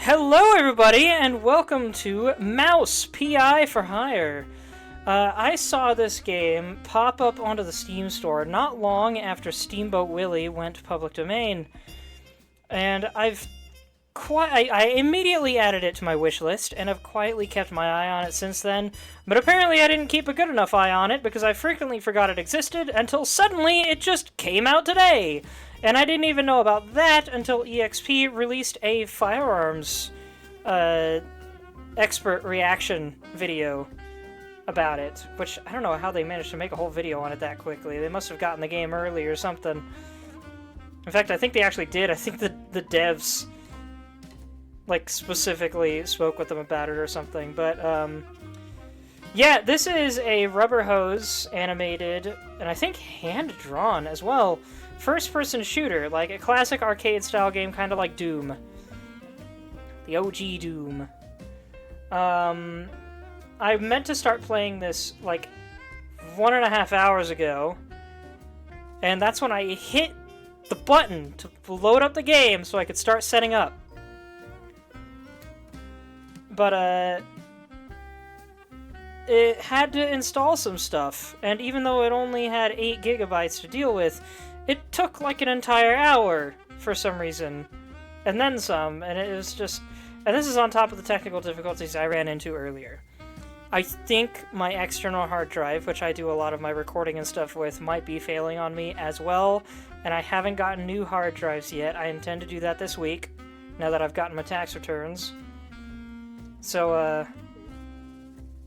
Hello, everybody, and welcome to Mouse PI for Hire. I saw this game pop up onto the Steam store not long after Steamboat Willie went public domain, and I immediately added it to my wish list, and I've quietly kept my eye on it since then, but apparently I didn't keep a good enough eye on it because I frequently forgot it existed until suddenly it just came out today! And I didn't even know about that until EXP released a firearms expert reaction video about it, which I don't know how they managed to make a whole video on it that quickly. They must have gotten the game early or something. In fact, I think they actually did. I think the devs like specifically spoke with them about it or something. But yeah, this is a rubber hose animated and I think hand-drawn as well. First-person shooter, like a classic arcade-style game, kind of like Doom. The OG Doom. I meant to start playing this, like, 1.5 hours ago, and that's when I hit the button to load up the game so I could start setting up. But, it had to install some stuff, and even though it only had 8 gigabytes to deal with, it took like an entire hour for some reason, and then some, and it was just... And this is on top of the technical difficulties I ran into earlier. I think my external hard drive, which I do a lot of my recording and stuff with, might be failing on me as well, and I haven't gotten new hard drives yet. I intend to do that this week, now that I've gotten my tax returns. So,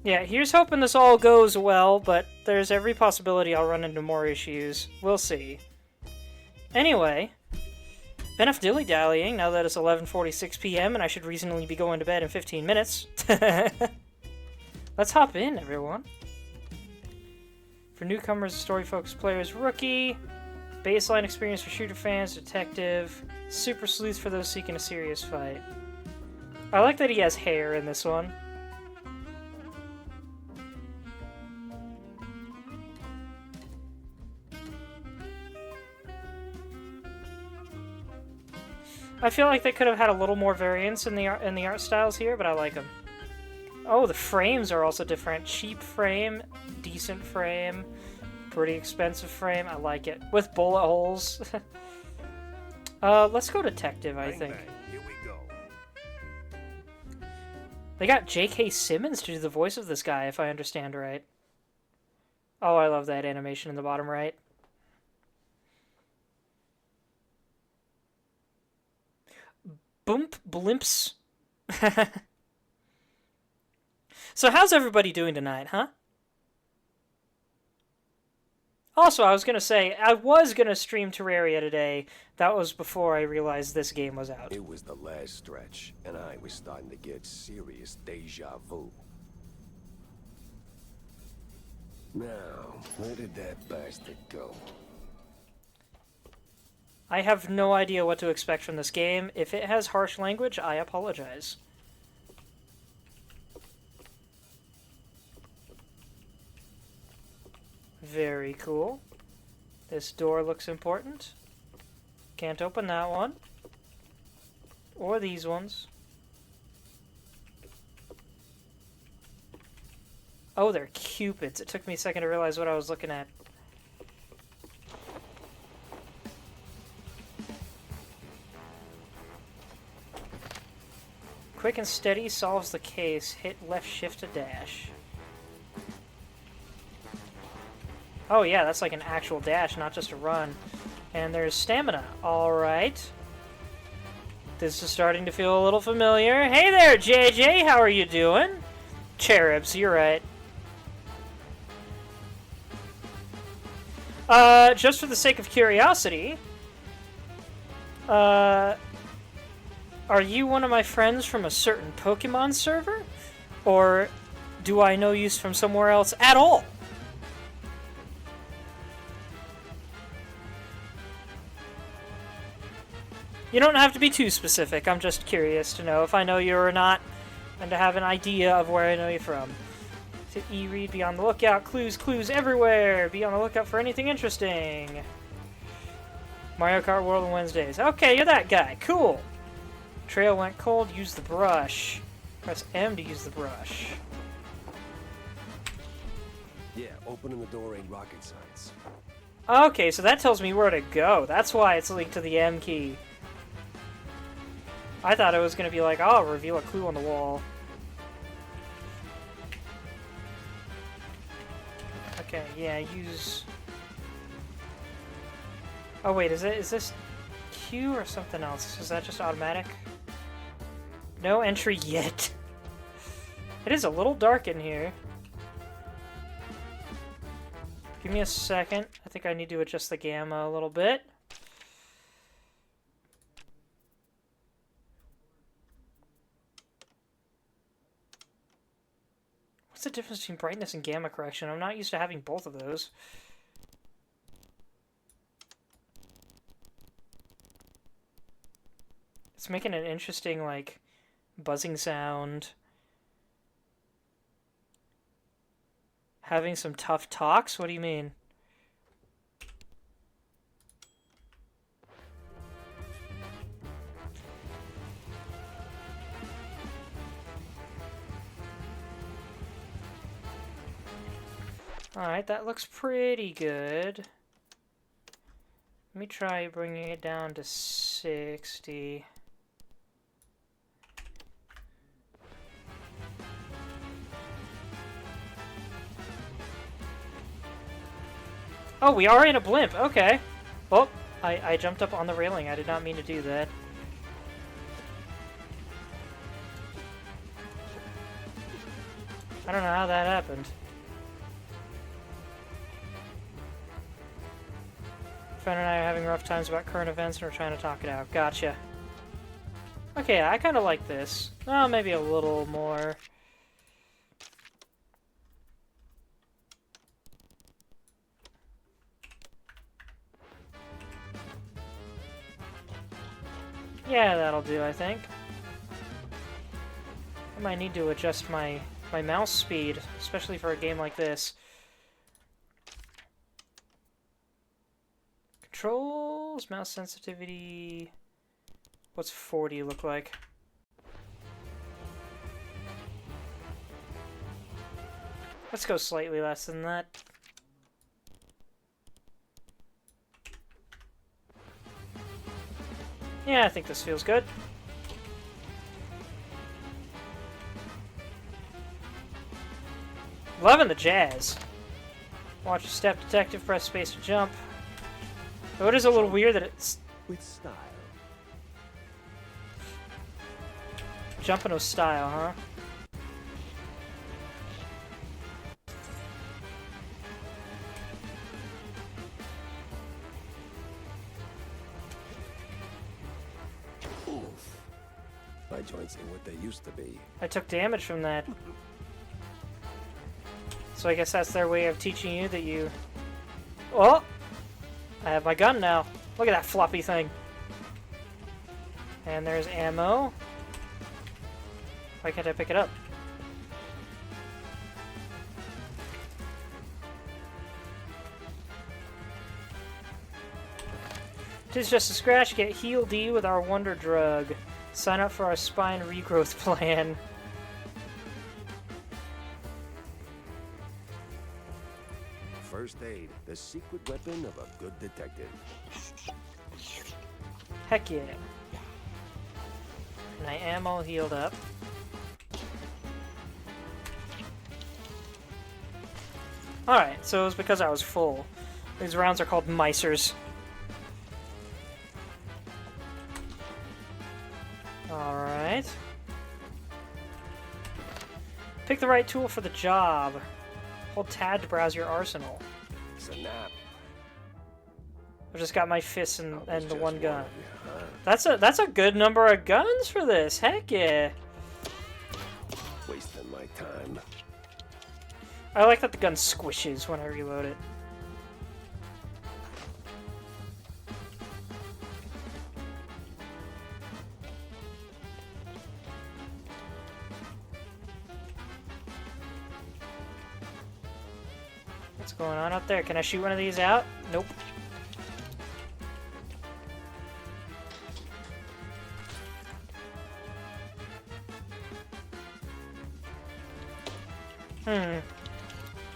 yeah, here's hoping this all goes well, but there's every possibility I'll run into more issues. We'll see. Anyway, enough dilly-dallying now that it's 11:46 p.m. and I should reasonably be going to bed in 15 minutes. Let's hop in, everyone. For newcomers, story-focused players, rookie. Baseline experience for shooter fans, detective. Super sleuth for those seeking a serious fight. I like that he has hair in this one. I feel like they could have had a little more variance in the art styles here, but I like them. Oh, the frames are also different. Cheap frame, decent frame, pretty expensive frame. I like it. With bullet holes. Let's go detective, I think. Bang, here we go. They got J.K. Simmons to do the voice of this guy, if I understand right. Oh, I love that animation in the bottom right. Boomp blimps. So how's everybody doing tonight, huh? Also, I was gonna say, I was gonna stream Terraria today. That was before I realized this game was out. It was the last stretch, and I was starting to get serious deja vu. Now, where did that bastard go? I have no idea what to expect from this game. If it has harsh language, I apologize. Very cool. This door looks important. Can't open that one. Or these ones. Oh, they're cupids. It took me a second to realize what I was looking at. Quick and steady solves the case. Hit left shift to dash. Oh yeah, that's like an actual dash, not just a run. And there's stamina. Alright. This is starting to feel a little familiar. Hey there, JJ! How are you doing? Cherubs, you're right. Just for the sake of curiosity, are you one of my friends from a certain Pokemon server? Or do I know you from somewhere else at all? You don't have to be too specific. I'm just curious to know if I know you or not, and to have an idea of where I know you from. Hit E-read, be on the lookout. Clues, clues everywhere. Be on the lookout for anything interesting. Mario Kart World on Wednesdays. Okay, you're that guy. Cool. Trail went cold, use the brush. Press M to use the brush. Yeah, opening the door ain't rocket science. Okay, so that tells me where to go. That's why it's linked to the M key. I thought it was going to be like, oh, reveal a clue on the wall. Okay, yeah, use... Oh wait, is this Q or something else? Is that just automatic? No entry yet. It is a little dark in here. Give me a second. I think I need to adjust the gamma a little bit. What's the difference between brightness and gamma correction? I'm not used to having both of those. It's making an interesting, like, buzzing sound. Having some tough talks? What do you mean? Alright, that looks pretty good. Let me try bringing it down to 60. Oh, we are in a blimp. Okay. Oh, I jumped up on the railing. I did not mean to do that. I don't know how that happened. Friend and I are having rough times about current events and we're trying to talk it out. Gotcha. Okay, I kind of like this. Oh, maybe a little more. Yeah, that'll do, I think. I might need to adjust my mouse speed, especially for a game like this. Controls, mouse sensitivity. What's 40 look like? Let's go slightly less than that. Yeah, I think this feels good. Loving the jazz. Watch your step, detective, press space to jump. Though it is a little weird that it's... With style. Jumping with style, huh? My joints ain't what they used to be. I took damage from that. So I guess that's their way of teaching you that you... Oh! I have my gun now. Look at that floppy thing. And there's ammo. Why can't I pick it up? Tis just a scratch. Get Heal D with our Wonder Drug. Sign up for our spine regrowth plan. First aid, the secret weapon of a good detective. Heck yeah. My ammo healed up. Alright, so it was because I was full. These rounds are called Micers. Alright. Pick the right tool for the job. Hold tab to browse your arsenal. It's a nap. I've just got my fists and the one gun. Huh? That's a good number of guns for this. Heck yeah. Wasting my time. I like that the gun squishes when I reload it. What's going on up there? Can I shoot one of these out? Nope. Hmm.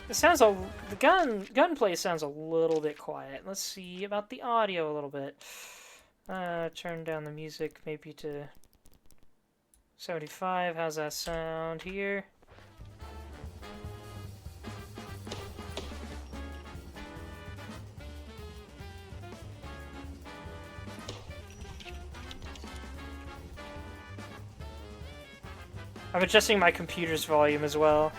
It sounds the gunplay sounds a little bit quiet. Let's see about the audio a little bit. Turn down the music maybe to 75. How's that sound here? I'm adjusting my computer's volume as well.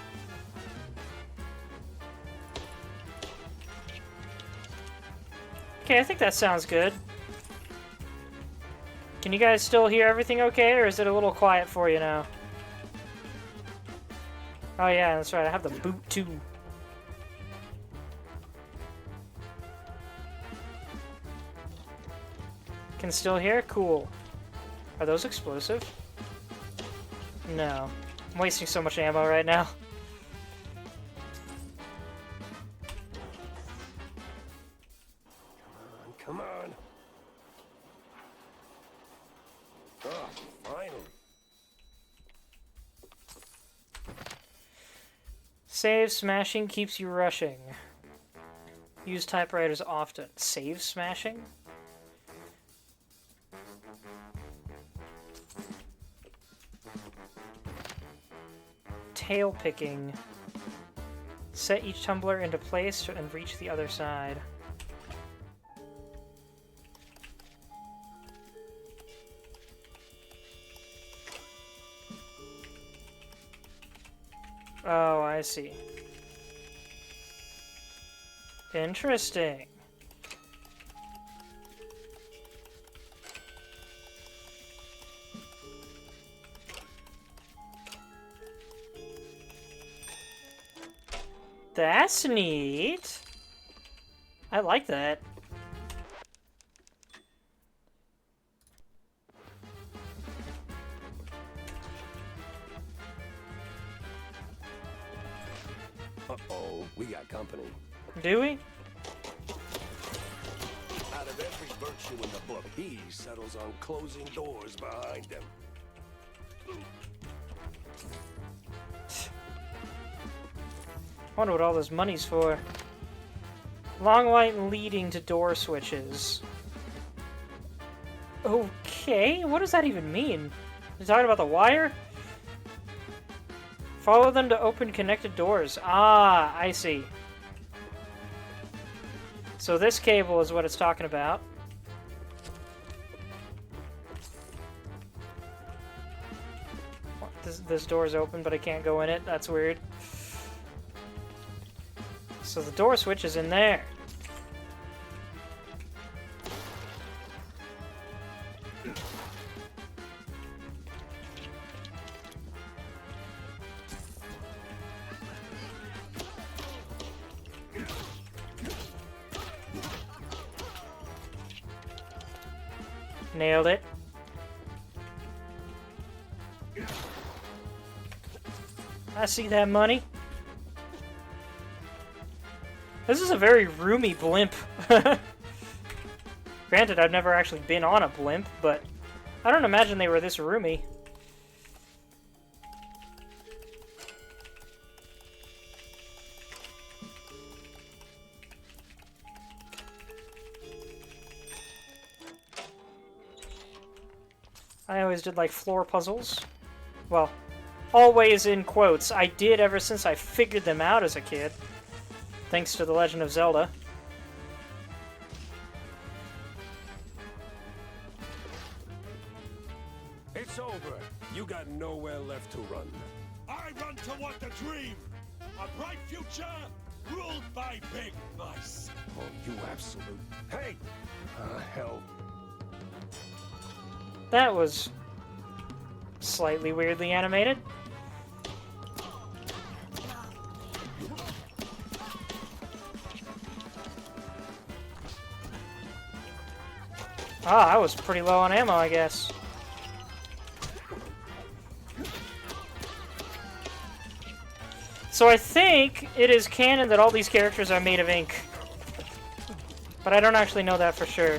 Okay, I think that sounds good. Can you guys still hear everything okay, or is it a little quiet for you now? Oh yeah, that's right, I have the boot too. Can still hear? Cool. Are those explosive? No. I'm wasting so much ammo right now. Come on. Oh, finally. Save smashing keeps you rushing. Use typewriters often. Save smashing? Tail picking. Set each tumbler into place and reach the other side. Oh, I see. Interesting. That's neat. I like that. Uh-oh, we got company. Do we? Out of every virtue in the book, he settles on closing doors behind him. I wonder what all this money's for. Long light leading to door switches. Okay, what does that even mean? You talking about the wire? Follow them to open connected doors. Ah, I see. So this cable is what it's talking about. This door's open, but I can't go in it. That's weird. So the door switch is in there. Nailed it. I see that money. This is a very roomy blimp. Granted, I've never actually been on a blimp, but I don't imagine they were this roomy. I always did like floor puzzles. Well, always in quotes. I did ever since I figured them out as a kid. Thanks to The Legend of Zelda. It's over. You got nowhere left to run. I run toward the dream. A bright future ruled by big mice. Oh, you absolute... Hey! Hell. That was slightly weirdly animated. Ah, I was pretty low on ammo, I guess. So I think it is canon that all these characters are made of ink. But I don't actually know that for sure.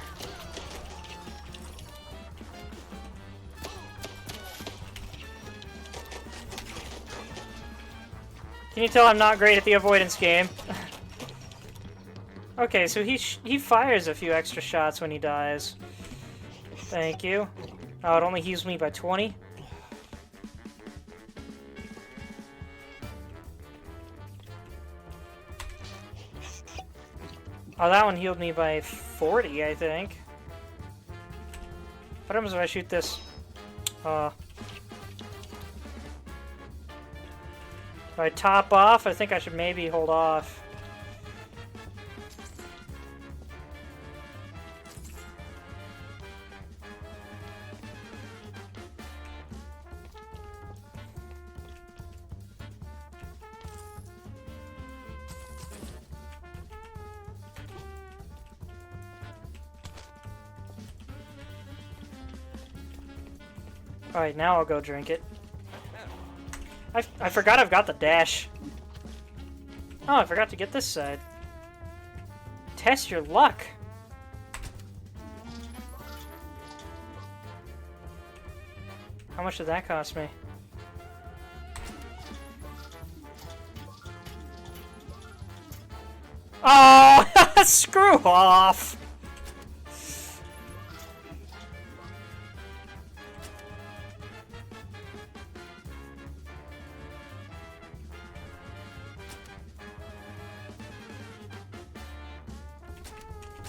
Can you tell I'm not great at the avoidance game? Okay, so he fires a few extra shots when he dies. Thank you. Oh, it only heals me by 20? Oh, that one healed me by 40, I think. What happens if I shoot this? If I top off, I think I should maybe hold off. Alright, now I'll go drink it. I forgot I've got the dash. Oh, I forgot to get this side. Test your luck. How much did that cost me? Oh, screw off.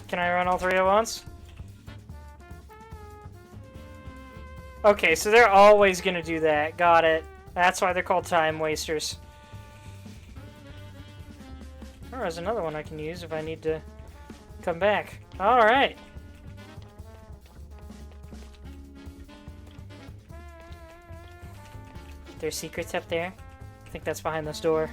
Can I run all three at once? Okay, so they're always gonna do that. Got it. That's why they're called time wasters. Oh, there's another one I can use if I need to come back. Alright. There's secrets up there. I think that's behind this door.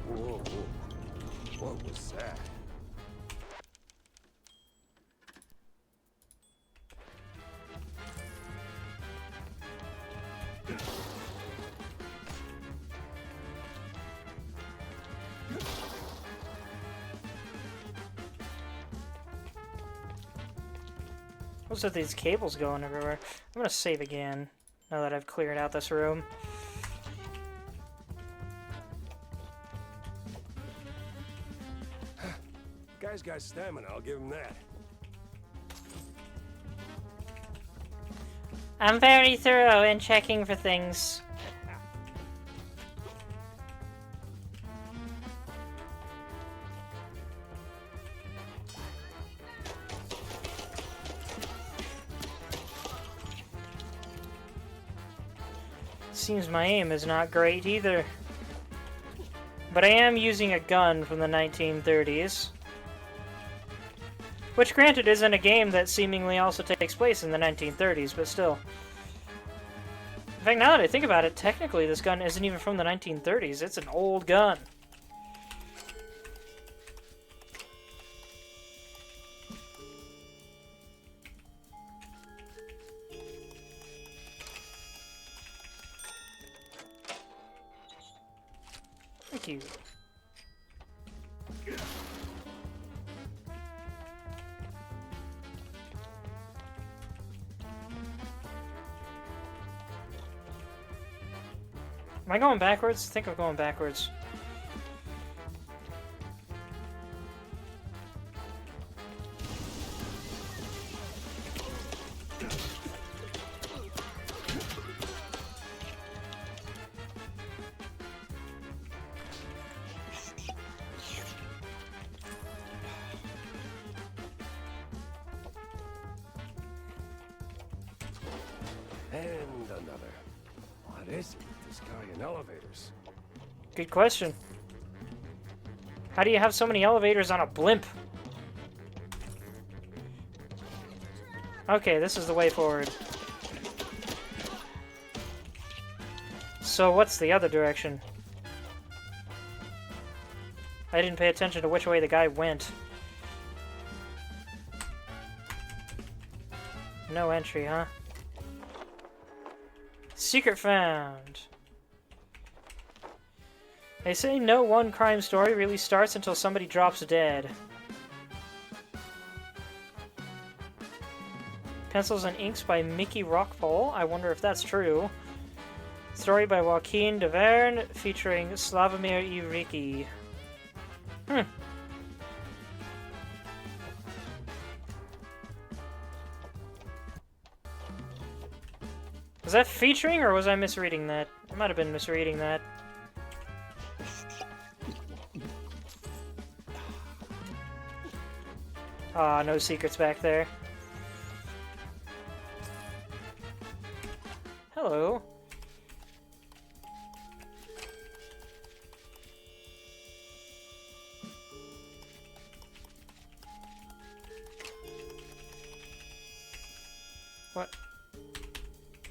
Whoa, whoa. What was that? What's with these cables going everywhere? I'm gonna save again, now that I've cleared out this room. Guy's got stamina, I'll give him that. I'm very thorough in checking for things. Seems my aim is not great either. But I am using a gun from the 1930s. Which, granted, isn't a game that seemingly also takes place in the 1930s, but still. In fact, now that I think about it, technically this gun isn't even from the 1930s. It's an old gun. Thank you. Am I going backwards? I think I'm going backwards. And another. What is it with this guy in elevators? Good question. How do you have so many elevators on a blimp? Okay, this is the way forward. So what's the other direction? I didn't pay attention to which way the guy went. No entry, huh? Secret found. They say no one crime story really starts until somebody drops dead. Pencils and Inks by Mickey Rockpole. I wonder if that's true. Story by Joaquin de Verne featuring Slavomir Iwicki. Was that featuring, or was I misreading that? I might have been misreading that. Ah, no secrets back there. Hello. What?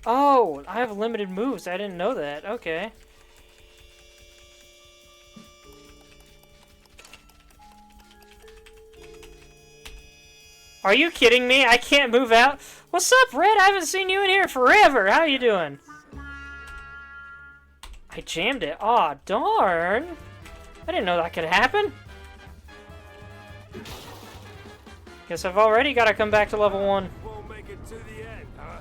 Oh, I have limited moves. I didn't know that. Okay. Are you kidding me? I can't move out? What's up, Red? I haven't seen you in here forever. How you doing? I jammed it. Aw, darn. I didn't know that could happen. Guess I've already got to come back to level 1. Won't make it to the end, huh?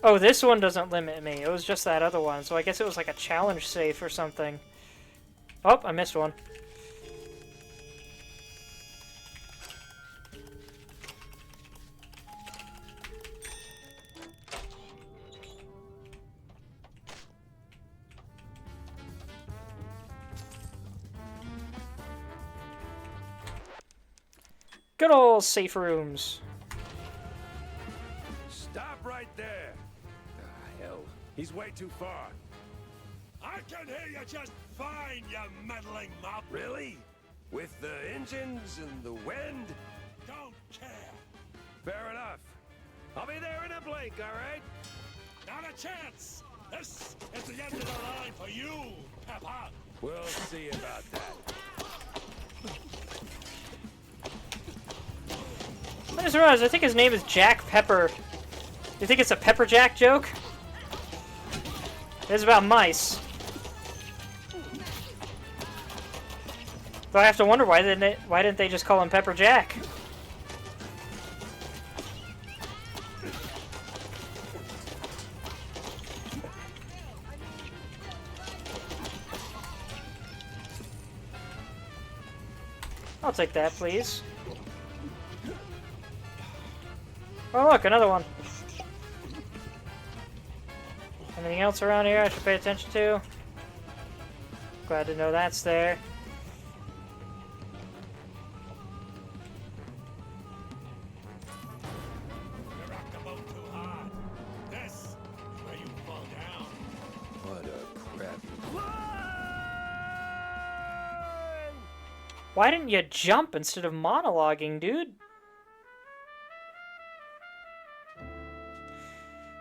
Oh, this one doesn't limit me. It was just that other one. So I guess it was like a challenge safe or something. Oh, I missed one. Good old safe rooms. Stop right there! Ah, hell. He's way too far. I can hear you just fine, you meddling mop. Really? With the engines and the wind? Don't care. Fair enough. I'll be there in a blink, alright? Not a chance. This is the end of the line for you, Peppa. We'll see about that. I just realized, I think his name is Jack Pepper. You think it's a Pepper Jack joke? It's about mice. Though I have to wonder why didn't they just call him Pepper Jack? I'll take that, please. Oh look, another one. Anything else around here I should pay attention to? Glad to know that's there. You rock the boat too hard. This is where you fall down. What a crappy... Why didn't you jump instead of monologuing, dude?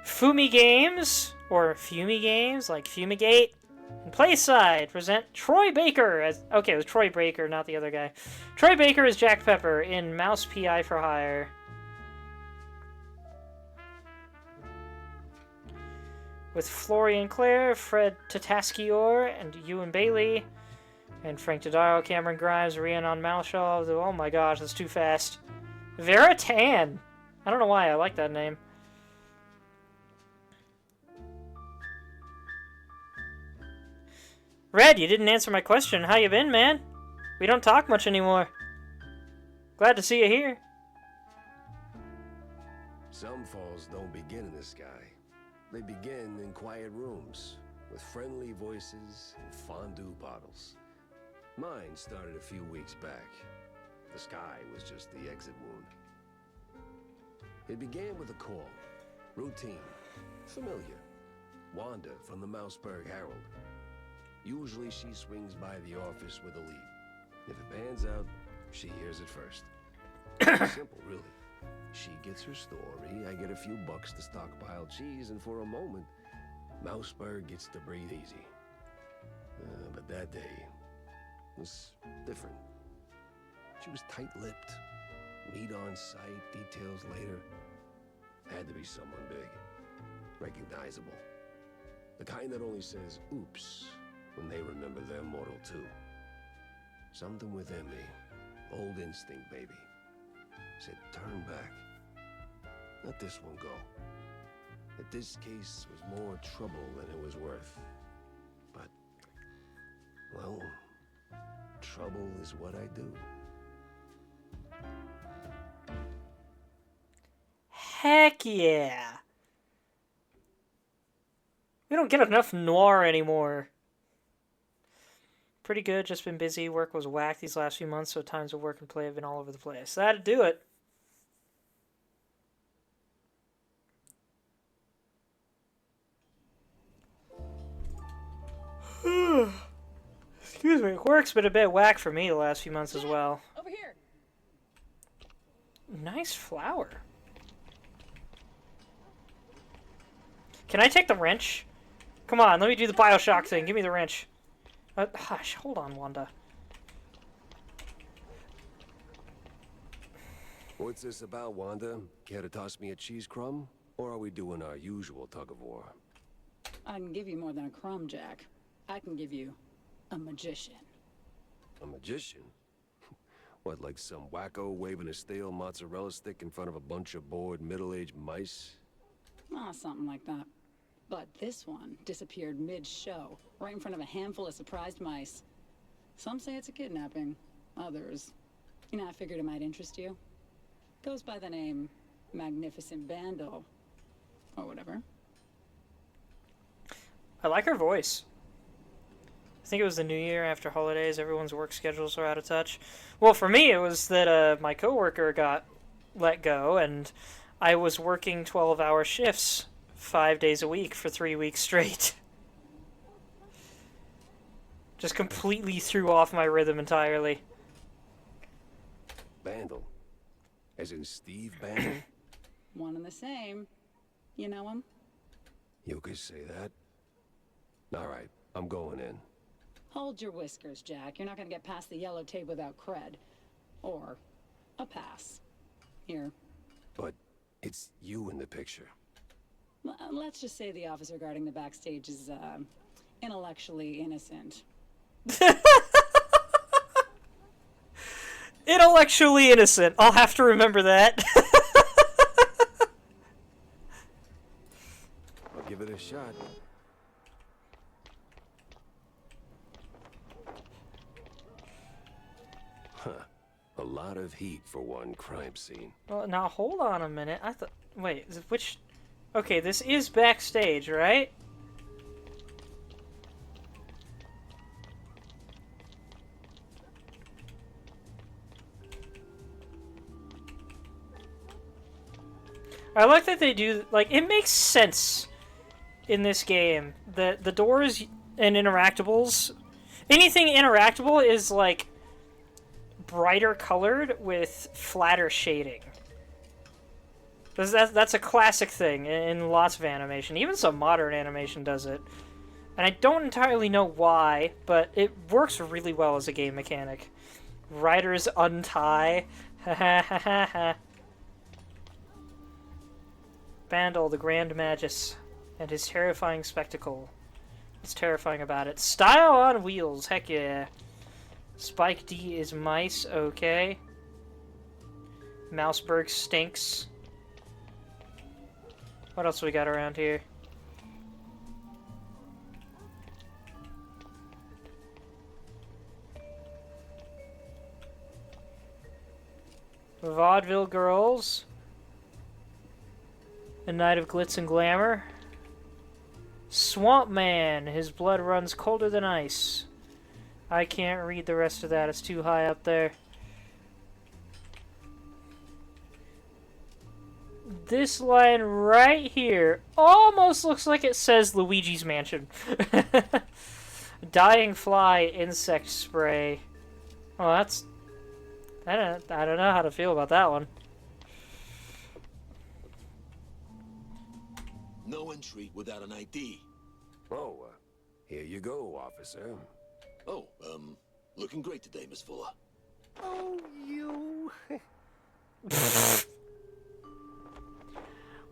Fumi Games, or Fumi Games, like Fumigate, and Playside present Troy Baker as... Okay, it was Troy Baker, not the other guy. Troy Baker is Jack Pepper in Mouse P.I. for Hire. With Florian Clare, Fred Tatasciore, and Ewan Bailey, and Frank Tadaro, Cameron Grimes, Rhiannon Malshaw. Oh my gosh, that's too fast. Vera Tan! I don't know why I like that name. Red, you didn't answer my question. How you been, man? We don't talk much anymore. Glad to see you here. Some falls don't begin in the sky. They begin in quiet rooms, with friendly voices and fondue bottles. Mine started a few weeks back. The sky was just the exit wound. It began with a call. Routine. Familiar. Wanda from the Mouseburg Herald. Usually she swings by the office with a lead. If it pans out, she hears it first. Simple, really. She gets her story, I get a few bucks to stockpile cheese, and for a moment, Mouseburg gets to breathe easy. But that day was different. She was tight-lipped. Meat on sight, details later. Had to be someone big. Recognizable. The kind that only says, oops, when they remember they're mortal too. Something within me. Old instinct, baby. said turn back. Let this one go. That this case was more trouble than it was worth. But, well, trouble is what I do. Heck yeah! We don't get enough noir anymore. Pretty good, just been busy. Work was whack these last few months, so times of work and play have been all over the place. That'd do it. Excuse me. Work's been a bit whack for me the last few months as well. Over here. Nice flower. Can I take the wrench? Come on, let me do the Bioshock thing. Give me the wrench. Hush, hold on, Wanda. What's this about, Wanda? Care to toss me a cheese crumb? Or are we doing our usual tug-of-war? I can give you more than a crumb, Jack. I can give you a magician. A magician? What, like some wacko waving a stale mozzarella stick in front of a bunch of bored middle-aged mice? Ah, something like that. But this one disappeared mid-show, right in front of a handful of surprised mice. Some say it's a kidnapping. Others, I figured it might interest you. Goes by the name Magnificent Vandal. Or whatever. I like her voice. I think it was the new year after holidays. Everyone's work schedules are out of touch. Well, for me, it was that my coworker got let go, and I was working 12-hour shifts 5 days a week for 3 weeks straight. Just completely threw off my rhythm entirely. Bandle? As in Steve Bandle? One and the same. You know him? You could say that. All right, I'm going in. Hold your whiskers, Jack. You're not gonna get past the yellow tape without cred. Or a pass. Here. But it's you in the picture. Let's just say the officer guarding the backstage is, intellectually innocent. Intellectually innocent. I'll have to remember that. I'll give it a shot. Huh. A lot of heat for one crime scene. Well, now hold on a minute. I thought... Wait, which... Okay, this is backstage, right? I like that they do... Like, it makes sense in this game. The doors and interactables... Anything interactable is, like, brighter colored with flatter shading. That's a classic thing in lots of animation. Even some modern animation does it. And I don't entirely know why, but it works really well as a game mechanic. Riders untie. Ha ha ha ha ha. Bandle, the Grand Magus, and his terrifying spectacle. What's terrifying about it? Style on wheels, heck yeah. Spike D is mice, okay. Mouseberg stinks. What else we got around here? Vaudeville Girls. A Night of Glitz and Glamour. Swamp Man. His blood runs colder than ice. I can't read the rest of that. It's too high up there. This line right here almost looks like it says Luigi's Mansion. Dying Fly insect spray. Oh, that's... I don't know how to feel about that one. No entry without an ID. Oh, here you go, officer. Oh, looking great today, Miss Fuller. Oh, you...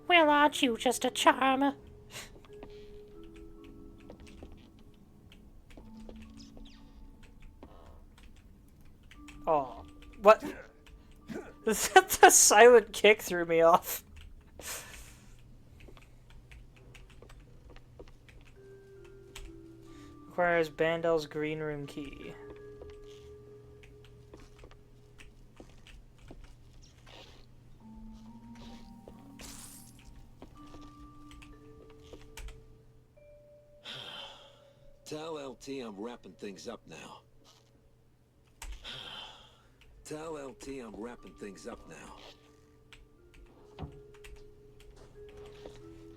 Well, aren't you just a charmer? Oh, what? The silent kick threw me off. Requires Bandel's green room key. Tell LT I'm wrapping things up now. Tell LT I'm wrapping things up now.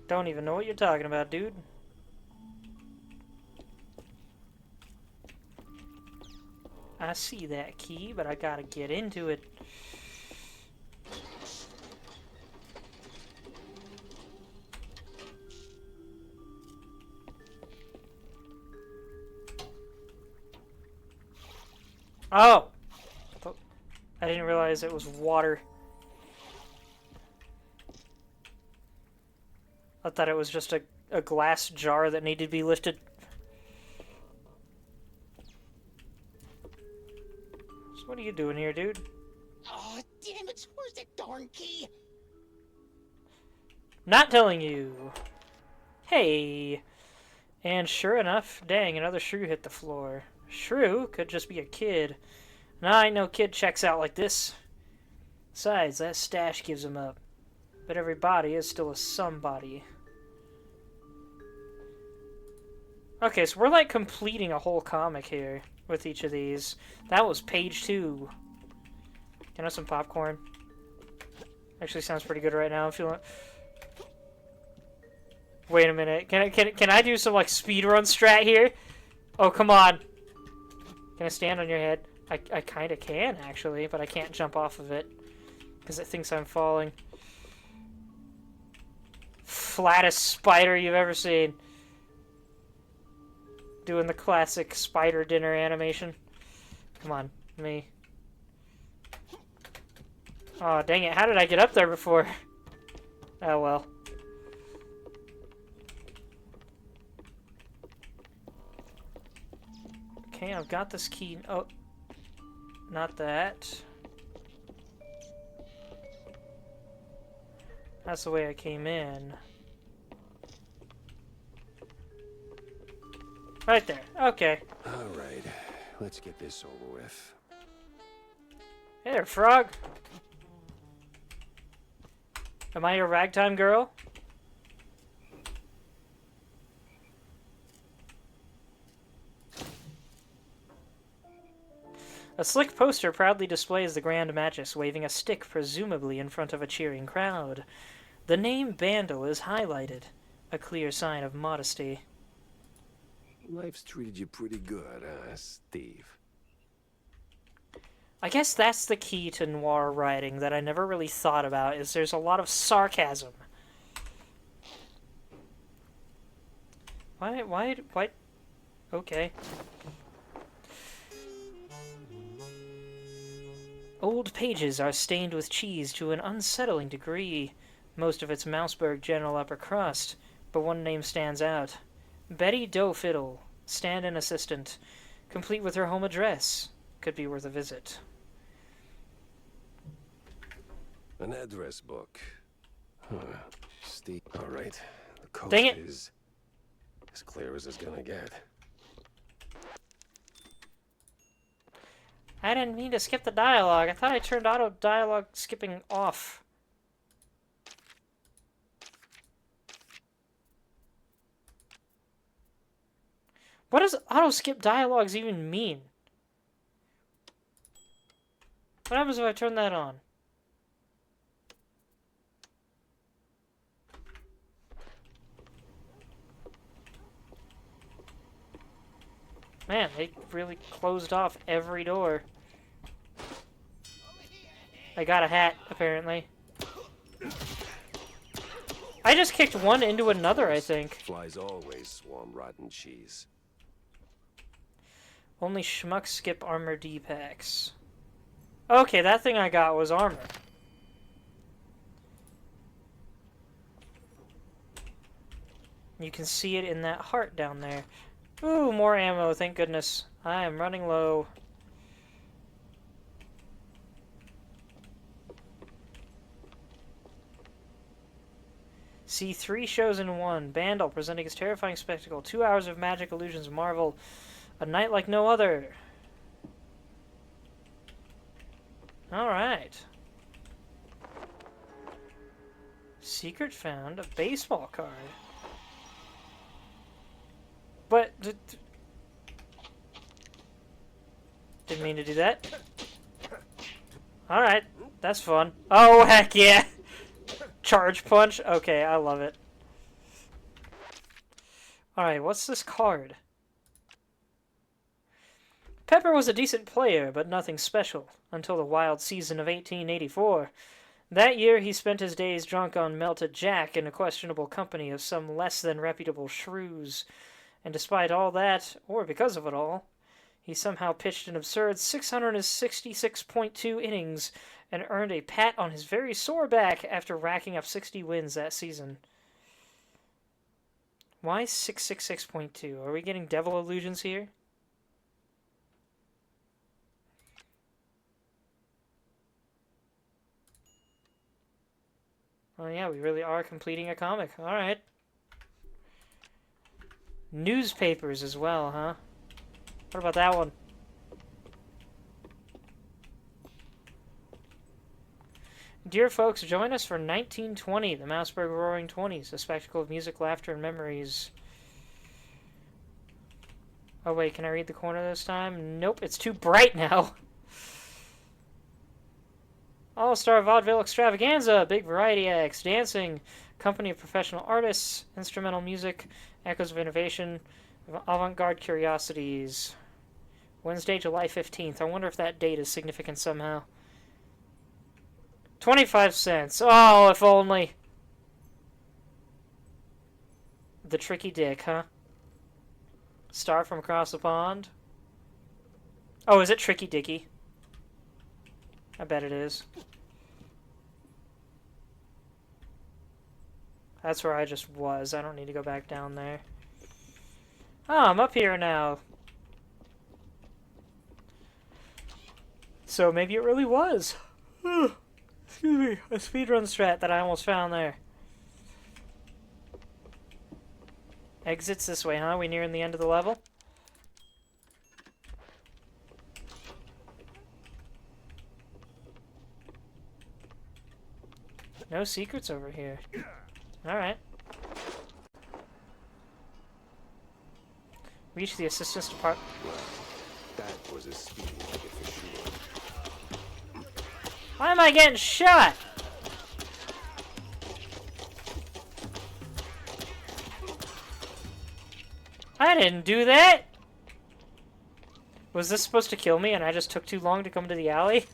Don't even know what you're talking about, dude. I see that key, but I gotta get into it. Oh! I didn't realize it was water. I thought it was just a glass jar that needed to be lifted. So what are you doing here, dude? Oh, damn it! Where's that darn key? Not telling you. Hey. And sure enough, dang, another shrew hit the floor. Shrew could just be a kid. Nah, ain't no kid checks out like this. Besides, that stash gives him up. But every body is still a somebody. Okay, so we're like completing a whole comic here with each of these. That was page 2. Can I have some popcorn? Actually sounds pretty good right now. I'm feeling... Wait a minute. Can I do some like speedrun strat here? Oh, come on. Can I stand on your head? I kind of can, actually, but I can't jump off of it. Because it thinks I'm falling. Flattest spider you've ever seen. Doing the classic spider dinner animation. Come on, me. Oh, dang it. How did I get up there before? Oh, well. Okay, I've got this key. Oh, not that. That's the way I came in. Right there. Okay. All right, let's get this over with. Hey there, frog. Am I your ragtime girl? A slick poster proudly displays the Grand Magus waving a stick presumably in front of a cheering crowd. The name Bandle is highlighted, a clear sign of modesty. Life's treated you pretty good, huh, Steve? I guess that's the key to noir writing that I never really thought about, is there's a lot of sarcasm. Why? Okay. Old pages are stained with cheese to an unsettling degree. Most of it's Mouseburg general upper crust, but one name stands out. Betty Doe-Fiddle, stand-in assistant, complete with her home address. Could be worth a visit. An address book. Huh. Steve. All right. The coast Dang it. is as clear as it's gonna get. I didn't mean to skip the dialogue. I thought I turned auto dialogue skipping off. What does auto skip dialogues even mean? What happens if I turn that on? Man, they really closed off every door. I got a hat, apparently. I just kicked one into another, I think. Flies always swarm rotten cheese. Only schmucks skip armor D-packs. Okay, that thing I got was armor. You can see it in that heart down there. Ooh, more ammo, thank goodness. I am running low. See 3 shows in one. Bandle presenting his terrifying spectacle. 2 hours of magic illusions marvel. A night like no other. Alright. Secret found. A baseball card. But... Didn't mean to do that. Alright. That's fun. Oh, heck yeah! Charge punch? Okay, I love it. Alright, what's this card? Pepper was a decent player, but nothing special, until the wild season of 1884. That year he spent his days drunk on melted jack in a questionable company of some less than reputable shrews. And despite all that, or because of it all, he somehow pitched an absurd 666.2 innings and earned a pat on his very sore back after racking up 60 wins that season. Why 666.2? Are we getting devil illusions here? Oh yeah, we really are completing a comic. Alright. Newspapers as well, huh? What about that one? Dear folks, join us for 1920, the Mouseburg Roaring Twenties, a spectacle of music, laughter, and memories. Oh wait, can I read the corner this time? Nope, it's too bright now. All-Star Vaudeville Extravaganza, big variety acts, dancing, company of professional artists, instrumental music, echoes of innovation, avant-garde curiosities. Wednesday, July 15th. I wonder if that date is significant somehow. 25 cents. Oh, if only. The Tricky Dick, huh? Star from across the pond. Oh, is it Tricky Dicky? I bet it is. That's where I just was. I don't need to go back down there. Oh, I'm up here now. So maybe it really was. Excuse me. A speedrun strat that I almost found there. Exits this way, huh? We nearing the end of the level? No secrets over here. Alright. Reach the assistance department. Well, that was a speeding ticket for sure. Why am I getting shot? I didn't do that! Was this supposed to kill me and I just took too long to come to the alley?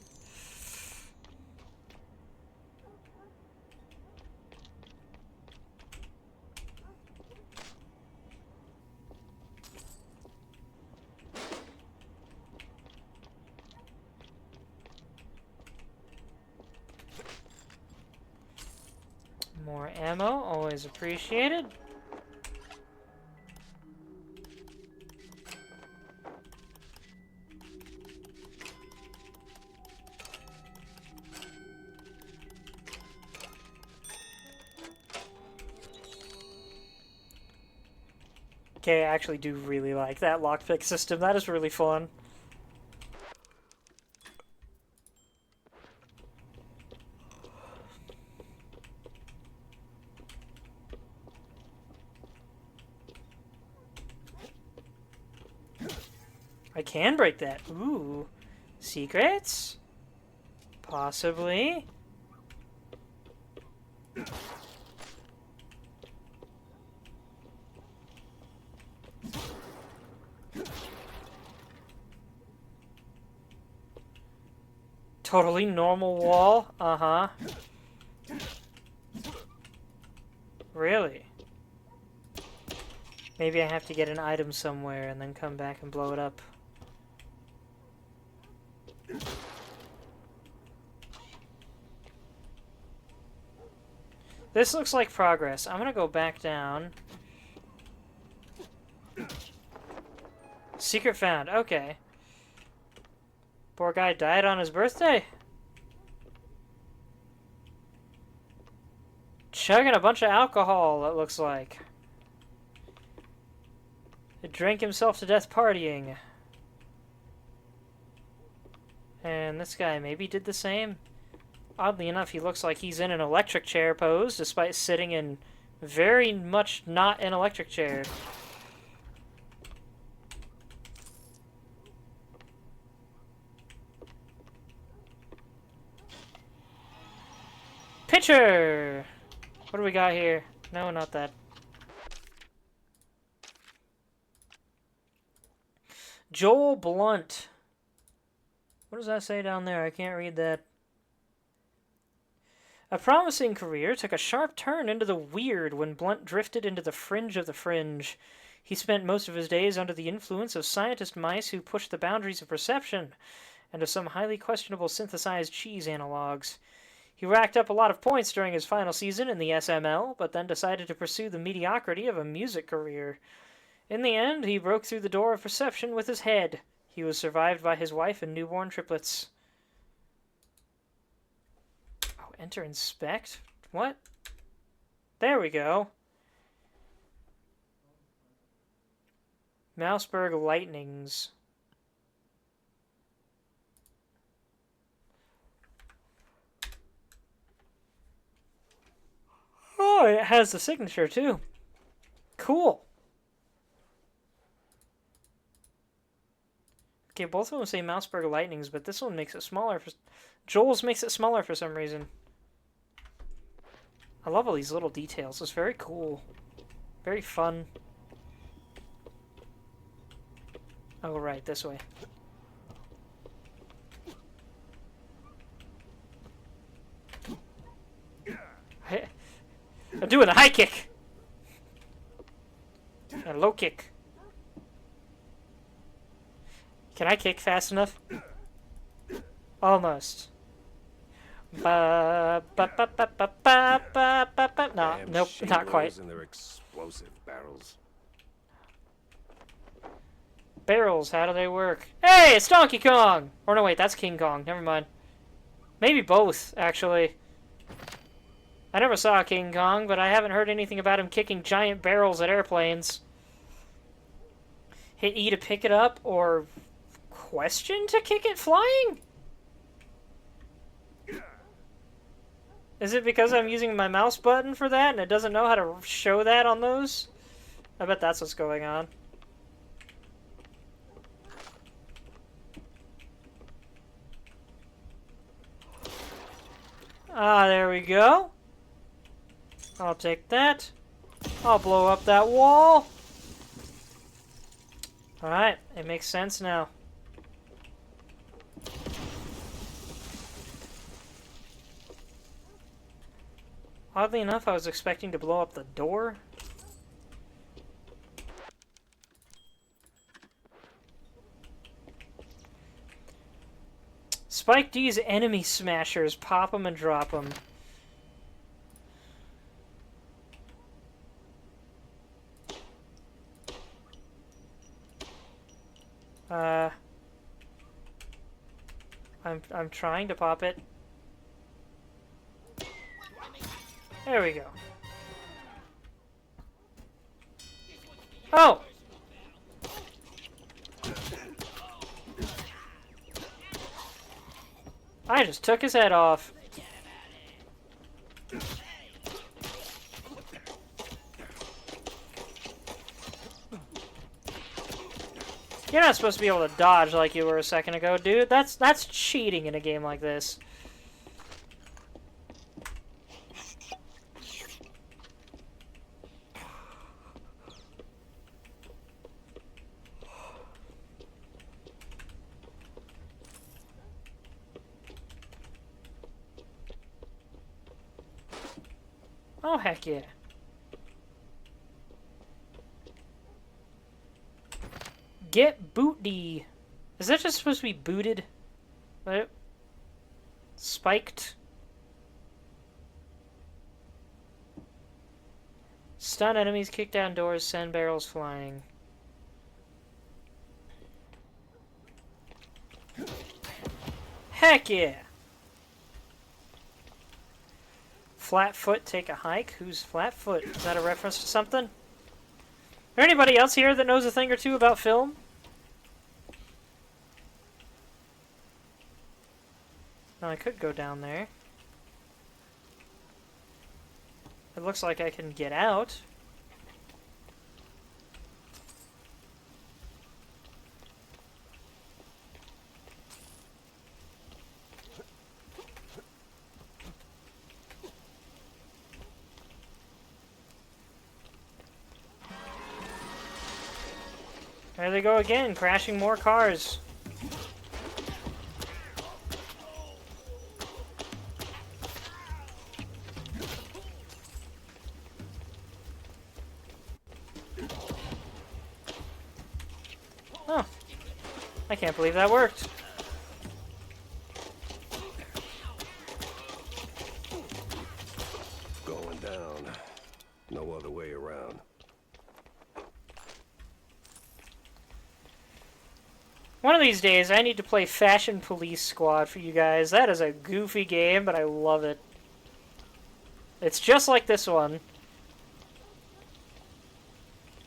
More ammo, always appreciated. Okay, I actually do really like that lockpick system. That is really fun. I can break that. Ooh. Secrets? Possibly. Totally normal wall? Uh-huh. Really? Maybe I have to get an item somewhere and then come back and blow it up. This looks like progress. I'm gonna go back down. Secret found. Okay. Poor guy died on his birthday. chugging a bunch of alcohol, it looks like. He drank himself to death partying. And this guy maybe did the same. Oddly enough, he looks like he's in an electric chair pose, despite sitting in very much not an electric chair. Pitcher! What do we got here? No, not that. Joel Blunt. What does that say down there? I can't read that. A promising career took a sharp turn into the weird when Blunt drifted into the fringe of the fringe. He spent most of his days under the influence of scientist mice who pushed the boundaries of perception and of some highly questionable synthesized cheese analogs. He racked up a lot of points during his final season in the SML, but then decided to pursue the mediocrity of a music career. In the end, he broke through the door of perception with his head. He was survived by his wife and newborn triplets. Oh, enter inspect? What? There we go. Mouseburg Lightnings. Oh, it has the signature too. Cool. Okay, both of them say Mouseburg Lightnings, but this one makes it smaller. Joel's makes it smaller for some reason. I love all these little details. It's very cool. Very fun. Oh, right, this way. I'm doing a high kick! A low kick. Can I kick fast enough? Almost. No, nope, not quite. And their explosive barrels. Barrels, how do they work? Hey, it's Donkey Kong! Or no, wait, that's King Kong. Never mind. Maybe both, actually. I never saw King Kong, but I haven't heard anything about him kicking giant barrels at airplanes. Hit E to pick it up, or question to kick it flying? Is it because I'm using my mouse button for that and it doesn't know how to show that on those? I bet that's what's going on. Ah, there we go. I'll take that. I'll blow up that wall. Alright, it makes sense now. Oddly enough, I was expecting to blow up the door. Spike D's enemy smashers. Pop them and drop them. I'm trying to pop it. There we go. Oh! I just took his head off. You're not supposed to be able to dodge like you were a second ago, dude. That's cheating in a game like this. Oh, heck yeah. Get booty. Is that just supposed to be booted? What? Spiked? Stun enemies, kick down doors, send barrels flying. Heck yeah! Flatfoot take a hike? Who's Flatfoot? Is that a reference to something? Is there anybody else here that knows a thing or two about film? No, I could go down there. It looks like I can get out. There they go again, crashing more cars. Oh, I can't believe that worked. Going down. No other way around. One of these days, I need to play Fashion Police Squad for you guys. That is a goofy game, but I love it. It's just like this one.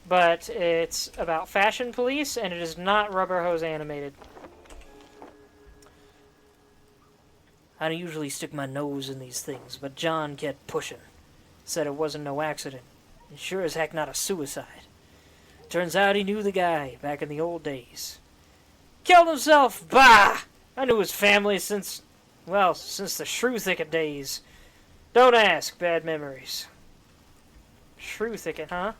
But it's about fashion police, and it is not rubber hose animated. I don't usually stick my nose in these things, but John kept pushing. Said it wasn't no accident. And sure as heck not a suicide. Turns out he knew the guy back in the old days. Killed himself! Bah! I knew his family since the Shrew Thicket days. Don't ask, bad memories. Shrew Thicket, huh?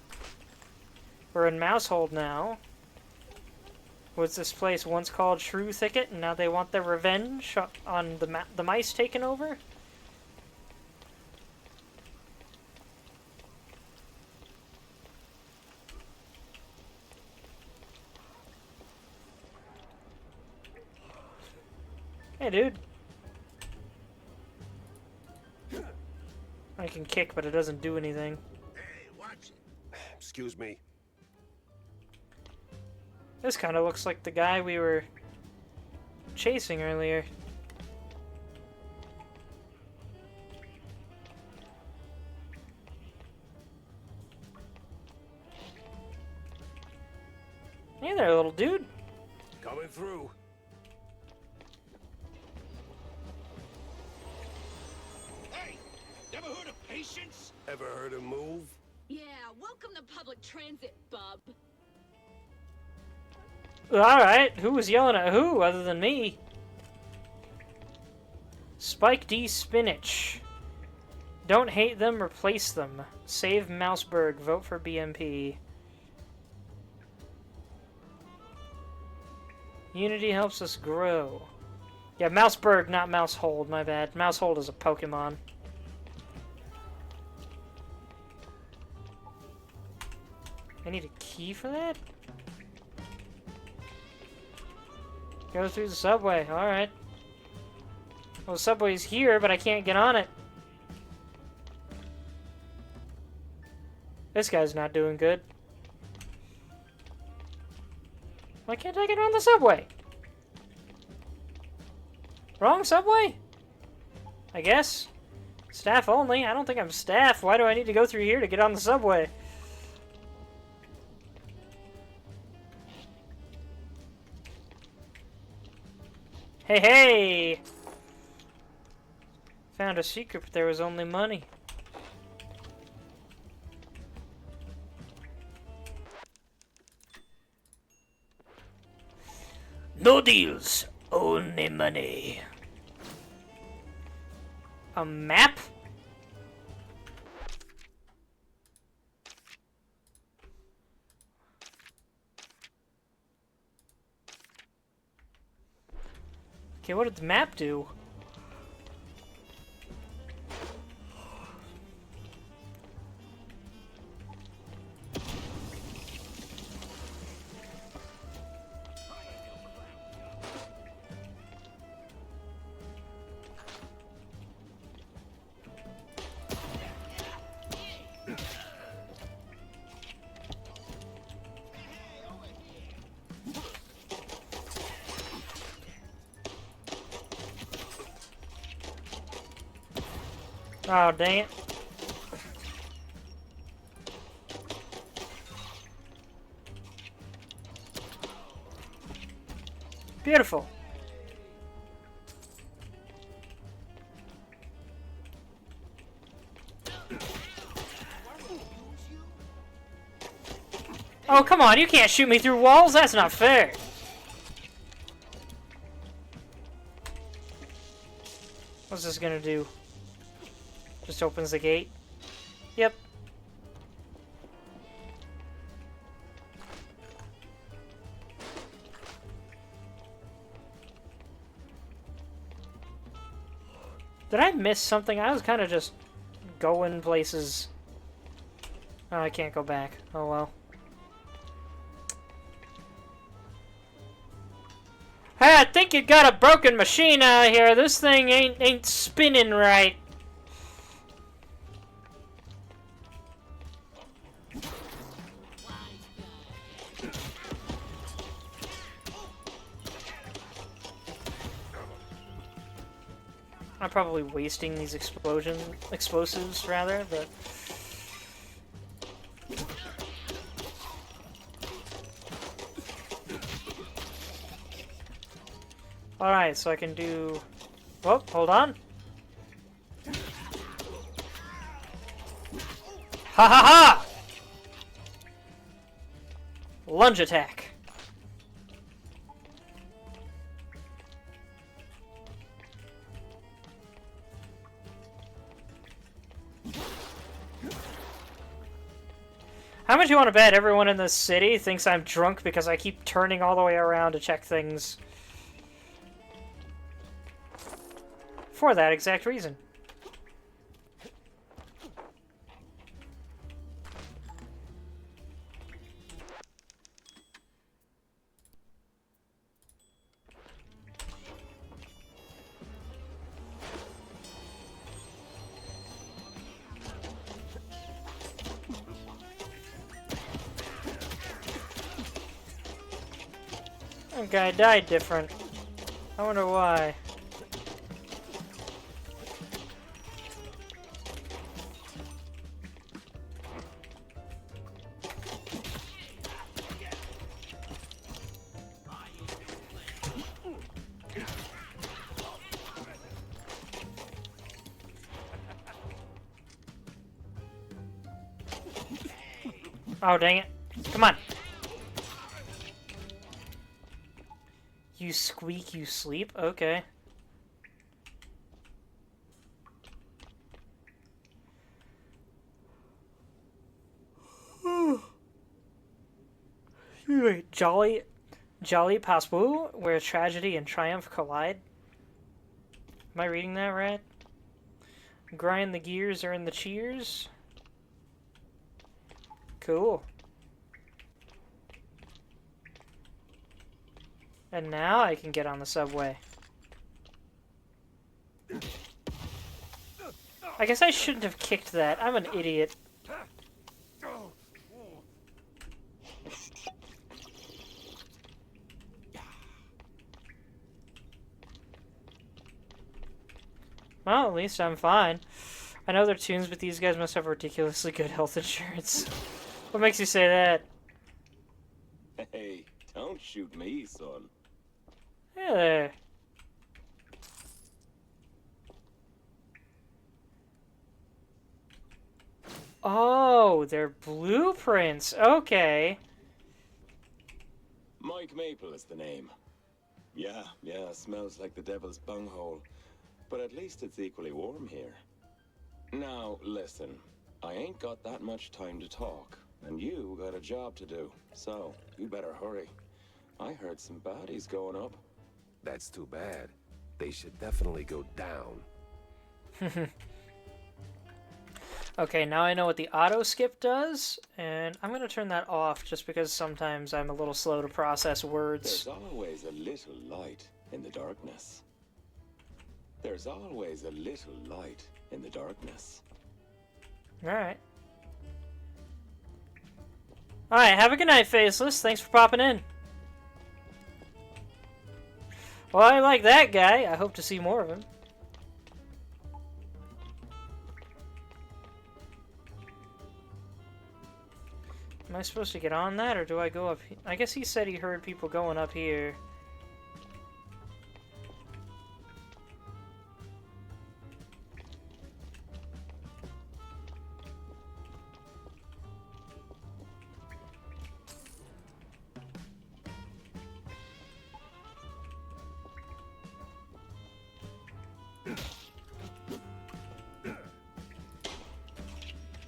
We're in Mousehold now. Was this place once called Shrew Thicket, and now they want their revenge on the mice taking over? Hey, dude. I can kick, but it doesn't do anything. Hey, watch it. Excuse me. This kind of looks like the guy we were chasing earlier. Hey there, little dude. Coming through. Hey, never heard of patience? Ever heard him move? Yeah, welcome to public transit, bub. Alright, who was yelling at who other than me? Spike D. Spinach. Don't hate them, replace them. Save Mouseberg, vote for BMP. Unity helps us grow. Yeah, Mouseberg, not Mousehold, my bad. Mousehold is a Pokemon. I need a key for that? Go through the subway, alright. Well, the subway's here, but I can't get on it. This guy's not doing good. Why can't I get on the subway? Wrong subway? I guess. Staff only. I don't think I'm staff. Why do I need to go through here to get on the subway? Hey, hey! Found a secret, but there was only money. No deals, only money. A map? Okay, what did the map do? Oh, dang it. Beautiful. Oh, come on, you can't shoot me through walls? That's not fair. What's this gonna do? Just opens the gate? Yep. Did I miss something? I was kind of just going places. Oh, I can't go back. Oh well. Hey, I think you got a broken machine out here. This thing ain't spinning right. I'm probably wasting these explosives rather, but alright, so I can do... Oh, hold on. Ha ha ha! Lunge attack. How much you want to bet everyone in this city thinks I'm drunk because I keep turning all the way around to check things? For that exact reason. That guy died different. I wonder why. Oh, dang it. Come on. You squeak, you sleep? Okay. Wait, Jolly Pasbu, where tragedy and triumph collide? Am I reading that right? Grind the gears earn the cheers? Cool. And now I can get on the subway. I guess I shouldn't have kicked that. I'm an idiot. Well, at least I'm fine. I know they're tunes, but these guys must have ridiculously good health insurance. What makes you say that? Hey, don't shoot me, son. Hey there. Oh, they're blueprints. Okay. Mike Maple is the name. Yeah, smells like the devil's bunghole. But at least it's equally warm here. Now, listen. I ain't got that much time to talk. And you got a job to do. So, you better hurry. I heard some baddies going up. That's too bad. They should definitely go down. Okay, now I know what the auto skip does, and I'm gonna turn that off just because sometimes I'm a little slow to process words. There's always a little light in the darkness. There's always a little light in the darkness. Alright. Alright, have a good night, Faceless. Thanks for popping in. Well, I like that guy. I hope to see more of him. Am I supposed to get on that, or do I go up here? I guess he said he heard people going up here.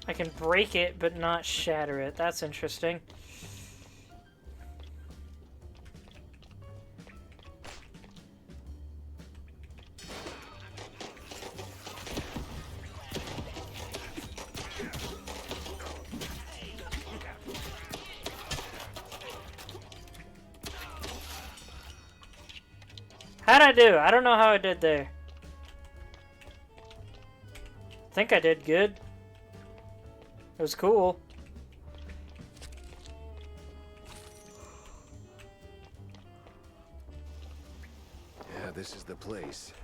I can break it, but not shatter it. That's interesting. How'd I do? I don't know how I did there. I think I did good. It was cool. Yeah, this is the place.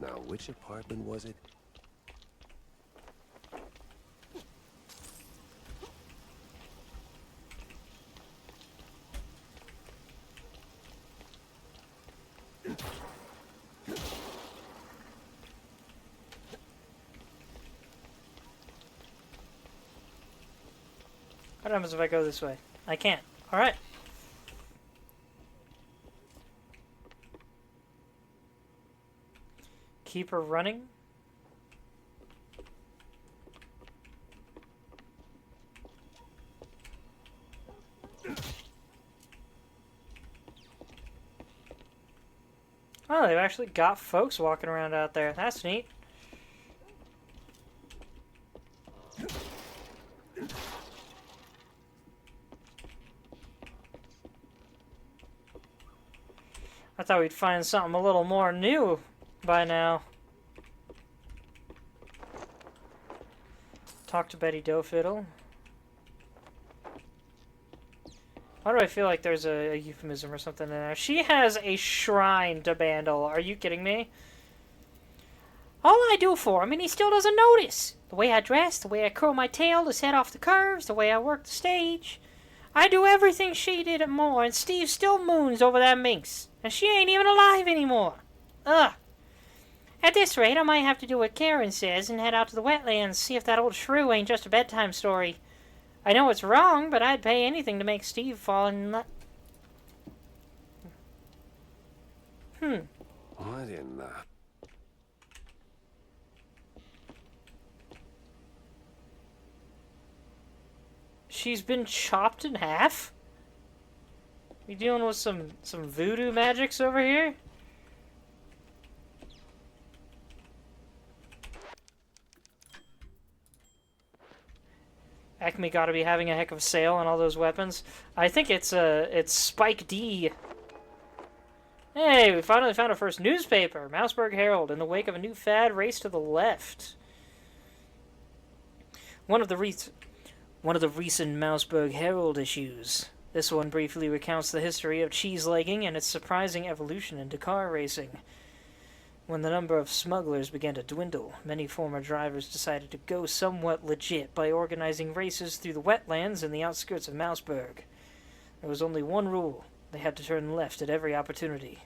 Now, which apartment was it? What happens if I go this way? I can't. Alright. Keep her running. Oh, they've actually got folks walking around out there. That's neat. I thought we'd find something a little more new by now. Talk to Betty Dofiddle. Why do I feel like there's a euphemism or something in there? She has a shrine to Bandle. Are you kidding me? All I do for him, and he still doesn't notice. The way I dress, the way I curl my tail to set off the curves, the way I work the stage. I do everything she did and more, and Steve still moons over that minx. And she ain't even alive anymore. Ugh. At this rate, I might have to do what Karen says and head out to the wetlands, see if that old shrew ain't just a bedtime story. I know it's wrong, but I'd pay anything to make Steve fall in love. What in the... She's been chopped in half? We dealing with some voodoo magics over here? Acme gotta be having a heck of a sale on all those weapons. I think it's Spike D. Hey, we finally found our first newspaper. Mouseburg Herald. In the wake of a new fad, race to the left. One of the recent Mouseburg Herald issues. This one briefly recounts the history of cheese-legging and its surprising evolution into car racing. When the number of smugglers began to dwindle, many former drivers decided to go somewhat legit by organizing races through the wetlands and the outskirts of Mouseburg. There was only one rule. They had to turn left at every opportunity.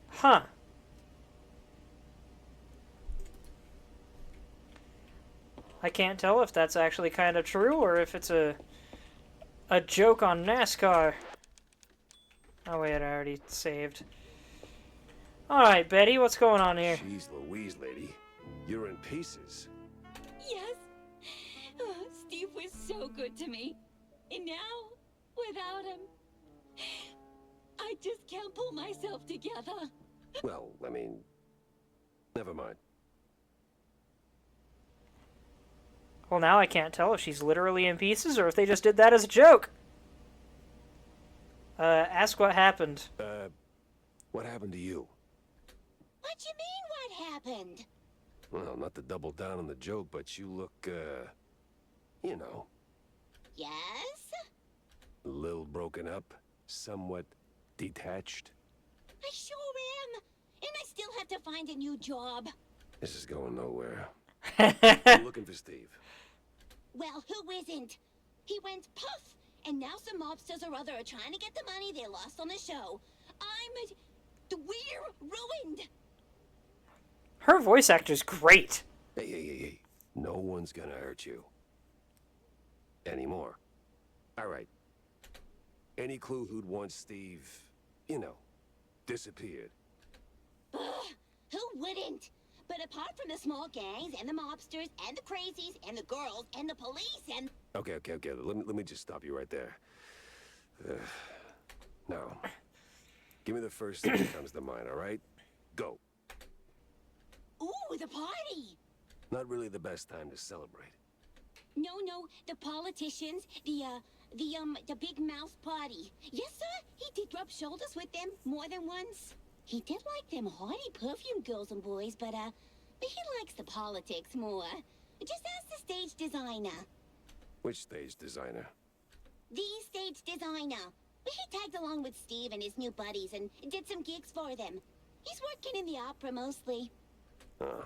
Huh. I can't tell if that's actually kind of true or if it's a joke on NASCAR. Oh wait, I already saved. Alright, Betty, what's going on here? Jeez Louise, lady. You're in pieces. Yes. Oh, Steve was so good to me. And now, without him, I just can't pull myself together. Well, I mean... Never mind. Well, now I can't tell if she's literally in pieces or if they just did that as a joke. Ask what happened. What happened to you? What you mean, what happened? Well, not to double down on the joke, but you look, you know, Yes? a little broken up, somewhat detached. I sure am. And I still have to find a new job. This is going nowhere. I'm looking for Steve. Well, who isn't? He went puff, and now some mobsters or other are trying to get the money they lost on the show. We're ruined. Her voice actor's great. Hey. No one's gonna hurt you. Anymore. All right. Any clue who'd want Steve, disappeared? Ugh, who wouldn't? But apart from the small gangs and the mobsters and the crazies and the girls and the police and... Okay. Let me just stop you right there. Now, give me the first thing that comes to mind, all right? Go. Ooh, the party! Not really the best time to celebrate. No, the politicians, the big mouse party. Yes, sir, he did rub shoulders with them more than once. He did like them haughty perfume girls and boys, but he likes the politics more. Just ask the stage designer. Which stage designer? The stage designer. He tagged along with Steve and his new buddies and did some gigs for them. He's working in the opera mostly. Oh,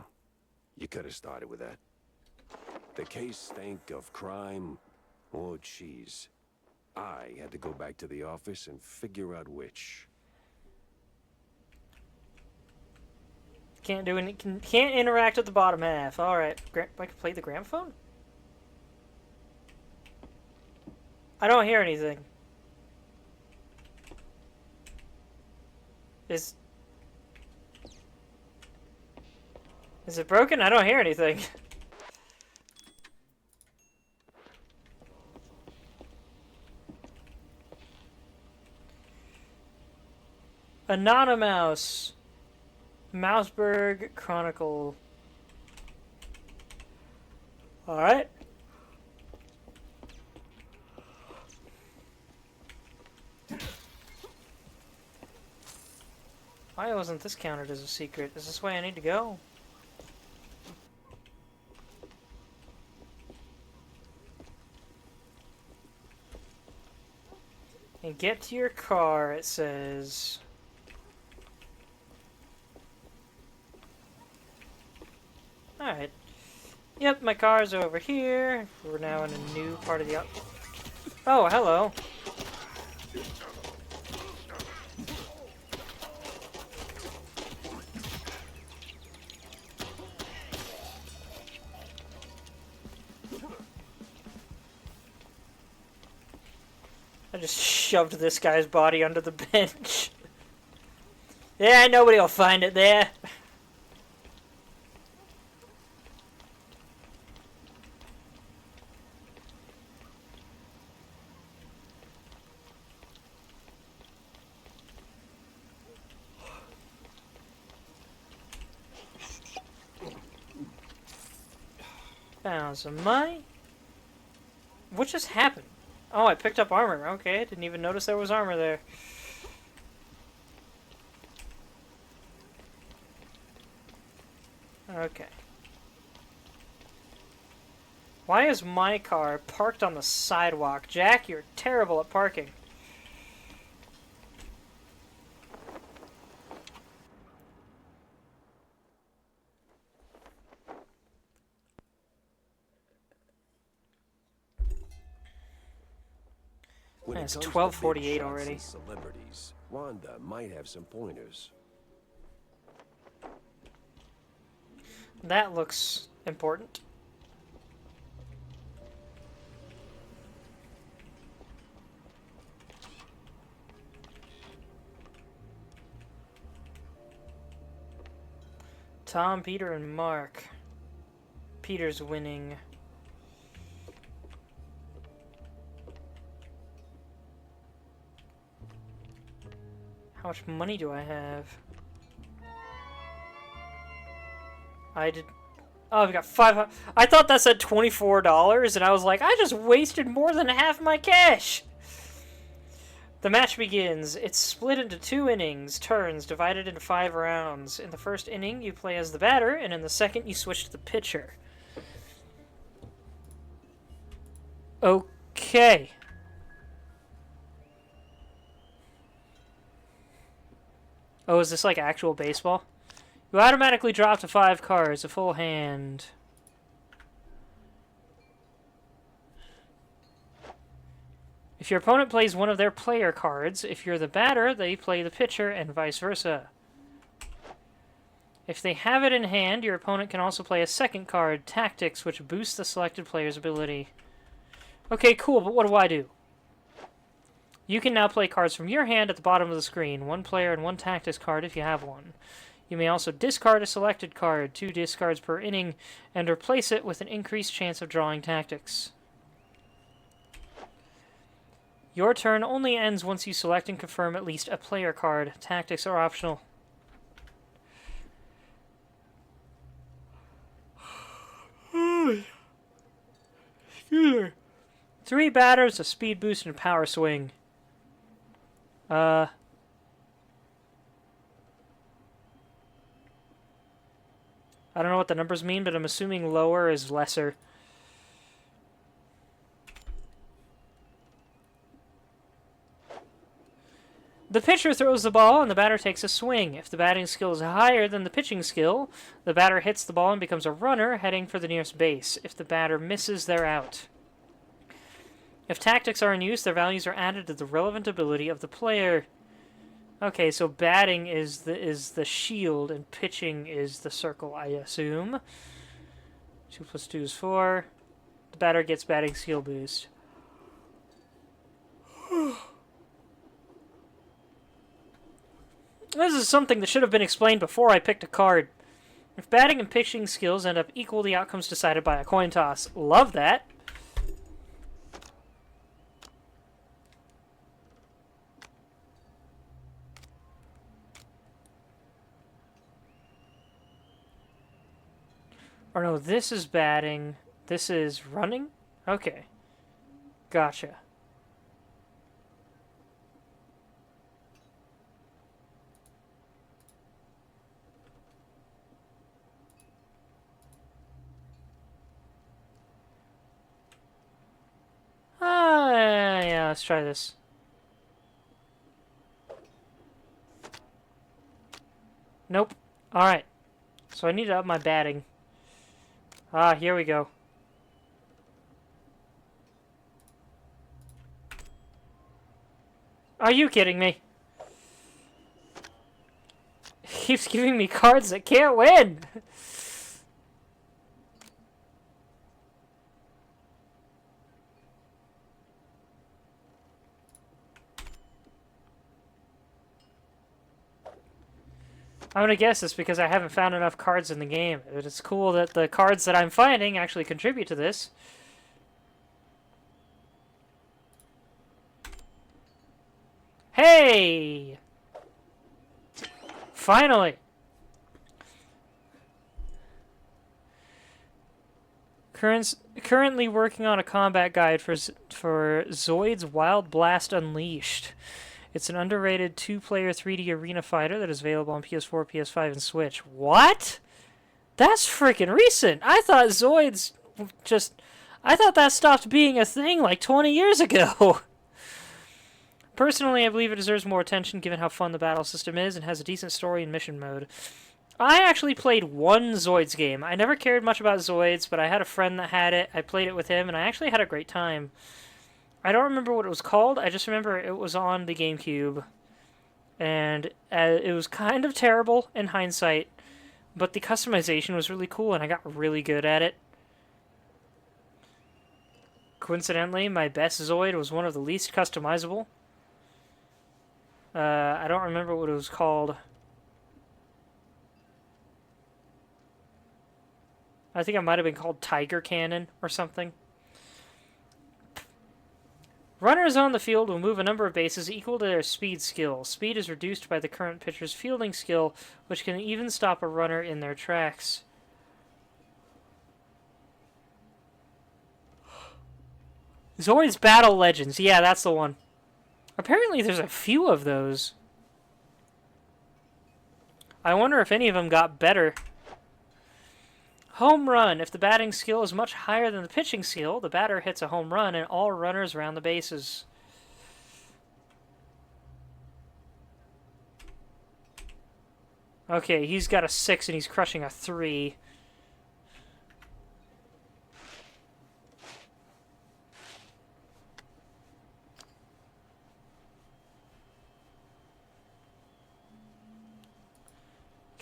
you could have started with that. The case stank of crime or cheese. I had to go back to the office and figure out which. Can't do any. Can't interact with the bottom half. All right, I can play the gramophone. I don't hear anything. Is it broken? I don't hear anything. Anonymous. Mouseburg Chronicle. Alright. Why wasn't this counted as a secret? Is this way I need to go? And get to your car, it says. Alright. Yep, my car's over here. We're now in a new part of the... Oh, hello. I just shoved this guy's body under the bench. Yeah, nobody will find it there. Found some money. What just happened? Oh, I picked up armor. Okay, didn't even notice there was armor there. Okay. Why is my car parked on the sidewalk? Jack, you're terrible at parking. When It's it comes to 12:48 big shots already. and celebrities, Rhonda might have some pointers. That looks important. Tom, Peter, and Mark. Peter's winning. How much money do I have? I did... Oh, I've got 500... I thought that said $24, and I was like, I just wasted more than half my cash! The match begins. It's split into 2 innings, turns, divided into 5 rounds. In the first inning, you play as the batter, and in the second, you switch to the pitcher. Okay. Oh, is this like actual baseball? You automatically drop to 5 cards, a full hand. If your opponent plays one of their player cards, if you're the batter, they play the pitcher, and vice versa. If they have it in hand, your opponent can also play a second card, Tactics, which boosts the selected player's ability. Okay, cool, but what do I do? You can now play cards from your hand at the bottom of the screen, one player and one Tactics card if you have one. You may also discard a selected card, 2 discards per inning, and replace it with an increased chance of drawing Tactics. Your turn only ends once you select and confirm at least a player card. Tactics are optional. Excuse me. 3 batters, a speed boost, and a power swing. I don't know what the numbers mean, but I'm assuming lower is lesser. The pitcher throws the ball and the batter takes a swing. If the batting skill is higher than the pitching skill, the batter hits the ball and becomes a runner heading for the nearest base. If the batter misses, they're out. If tactics are in use, their values are added to the relevant ability of the player. Okay, so batting is the shield and pitching is the circle, I assume. 2 plus 2 is 4. The batter gets batting skill boost. This is something that should have been explained before I picked a card. If batting and pitching skills end up equal, the outcome's decided by a coin toss. Love that. Or no, this is batting. This is running? Okay. Gotcha. Yeah, let's try this. Nope. Alright. So I need to up my batting. Here we go. Are you kidding me? He keeps giving me cards that can't win! I'm gonna guess it's because I haven't found enough cards in the game. It's cool that the cards that I'm finding actually contribute to this. Hey! Finally! Currently working on a combat guide for Zoid's Wild Blast Unleashed. It's an underrated 2-player 3D arena fighter that is available on PS4, PS5, and Switch. What? That's freaking recent! I thought Zoids just... I thought that stopped being a thing like 20 years ago! Personally, I believe it deserves more attention given how fun the battle system is and has a decent story and mission mode. I actually played one Zoids game. I never cared much about Zoids, but I had a friend that had it. I played it with him, and I actually had a great time. I don't remember what it was called. I just remember it was on the GameCube. And it was kind of terrible in hindsight. But the customization was really cool, and I got really good at it. Coincidentally, my best Zoid was one of the least customizable. I don't remember what it was called. I think it might have been called Tiger Cannon or something. Runners on the field will move a number of bases equal to their speed skill. Speed is reduced by the current pitcher's fielding skill, which can even stop a runner in their tracks. Zoid's Battle Legends. Yeah, that's the one. Apparently there's a few of those. I wonder if any of them got better. Home run. If the batting skill is much higher than the pitching skill, the batter hits a home run and all runners around the bases. Okay, he's got a 6 and he's crushing a 3.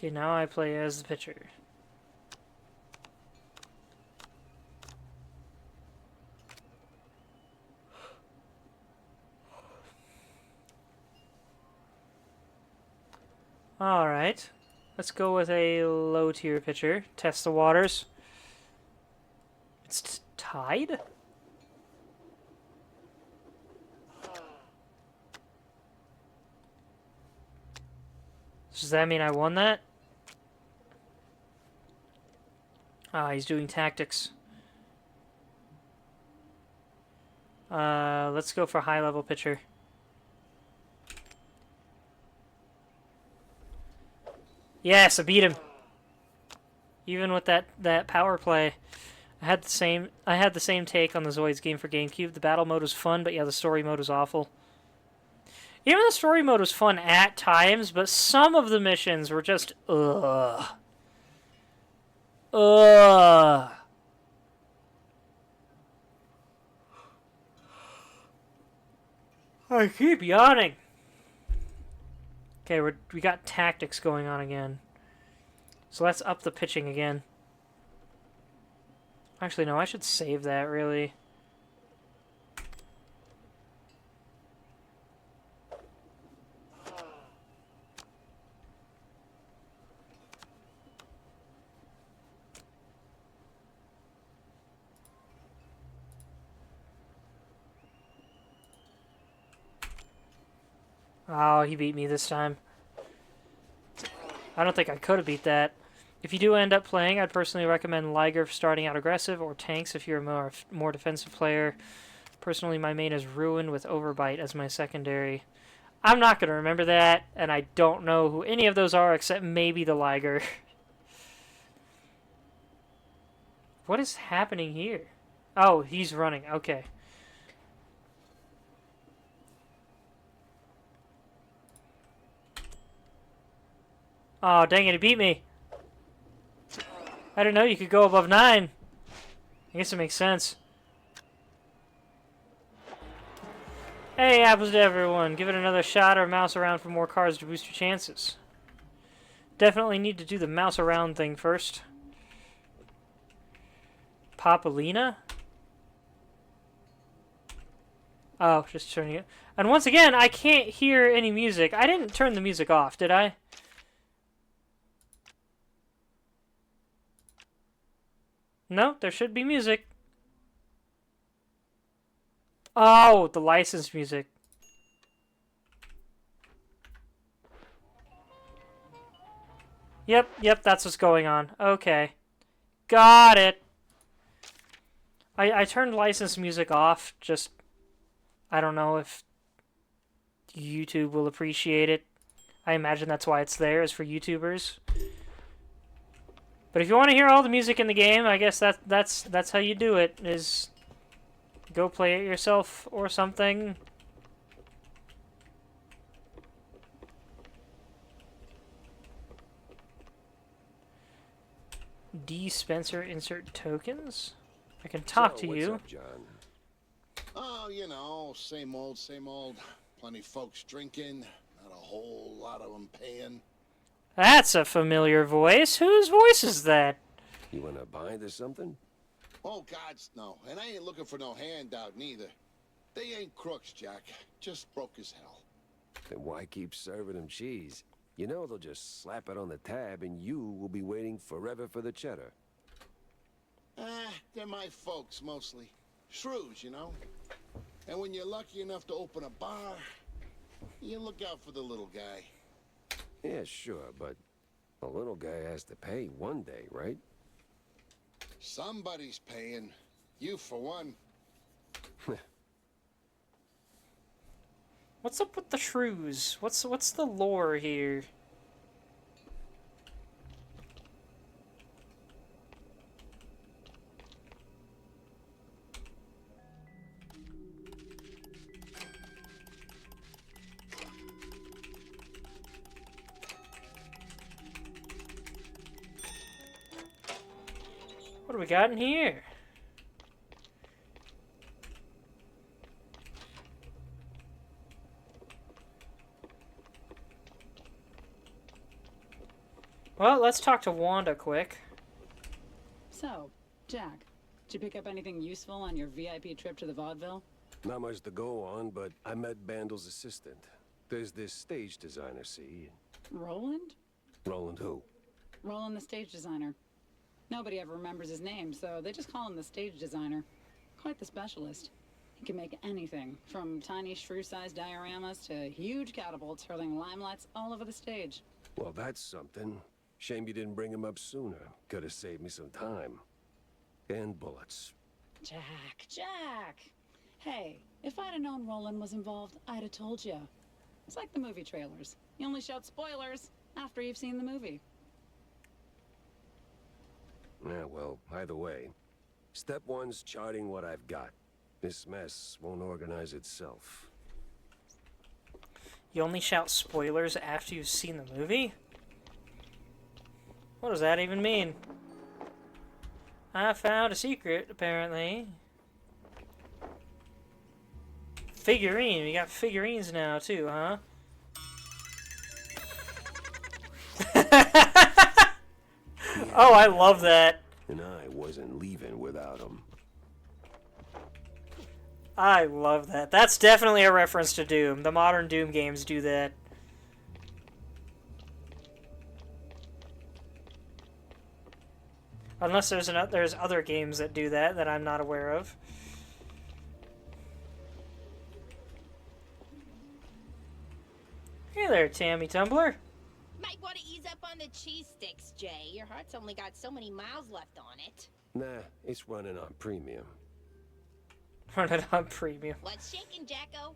Okay, now I play as the pitcher. Alright. Let's go with a low-tier pitcher. Test the waters. It's tied? Does that mean I won that? Ah, he's doing tactics. Let's go for high-level pitcher. Yes, I beat him. Even with that power play, I had the same take on the Zoids game for GameCube. The battle mode was fun, but yeah, the story mode was awful. Even the story mode was fun at times, but some of the missions were just ugh. Ugh. I keep yawning. Okay, we got tactics going on again. So let's up the pitching again. Actually, no, I should save that, really. Oh, he beat me this time. I don't think I could have beat that. If you do end up playing, I'd personally recommend Liger for starting out aggressive, or Tanks if you're a more defensive player. Personally, my main is Ruin with Overbite as my secondary. I'm not going to remember that, and I don't know who any of those are except maybe the Liger. What is happening here? Oh, he's running. Okay. Oh, dang it, he beat me. I didn't know you could go above 9. I guess it makes sense. Hey, happens to everyone. Give it another shot or mouse around for more cards to boost your chances. Definitely need to do the mouse around thing first. Papalina? Oh, just turning it. And once again, I can't hear any music. I didn't turn the music off, did I? No, there should be music. Oh, the licensed music. Yep, that's what's going on. Okay. Got it. I turned licensed music off, just... I don't know if YouTube will appreciate it. I imagine that's why it's there, is for YouTubers. But if you want to hear all the music in the game, I guess that's how you do it, is go play it yourself or something. Dispenser insert tokens? I can talk to you. What's up, John? Oh, you know, same old, same old. Plenty folks drinking, not a whole lot of them paying. That's a familiar voice. Whose voice is that? You want to bind or something? Oh, gods, no. And I ain't looking for no handout, neither. They ain't crooks, Jack. Just broke as hell. Then why keep serving them cheese? You know they'll just slap it on the tab and you will be waiting forever for the cheddar. They're my folks, mostly. Shrews, you know? And when you're lucky enough to open a bar, you look out for the little guy. Yeah, sure, but the little guy has to pay one day, right? Somebody's paying. You, for one. What's up with the shrews? What's the lore here? What do we got in here? Well, let's talk to Wanda quick. So, Jack, did you pick up anything useful on your VIP trip to the vaudeville? Not much to go on, but I met Bandel's assistant. There's this stage designer, see? Roland? Roland who? Roland, the stage designer. Nobody ever remembers his name, so they just call him the stage designer. Quite the specialist. He can make anything, from tiny shrew-sized dioramas to huge catapults hurling limelights all over the stage. Well, that's something. Shame you didn't bring him up sooner. Could have saved me some time. And bullets. Jack! Hey, if I'd have known Roland was involved, I'd have told you. It's like the movie trailers. You only shout spoilers after you've seen the movie. Yeah, well, either way. Step one's charting what I've got. This mess won't organize itself. You only shout spoilers after you've seen the movie? What does that even mean? I found a secret, apparently. Figurine. We got figurines now, too, huh? Oh, I love that. And I wasn't leaving without him. I love that. That's definitely a reference to Doom. The modern Doom games do that. Unless there's other games that do that I'm not aware of. Hey there, Tammy Tumbler. Might want to ease up on the cheese sticks, Jay. Your heart's only got so many miles left on it. Nah, it's running on premium. Run it on premium. What's shaking, Jacko?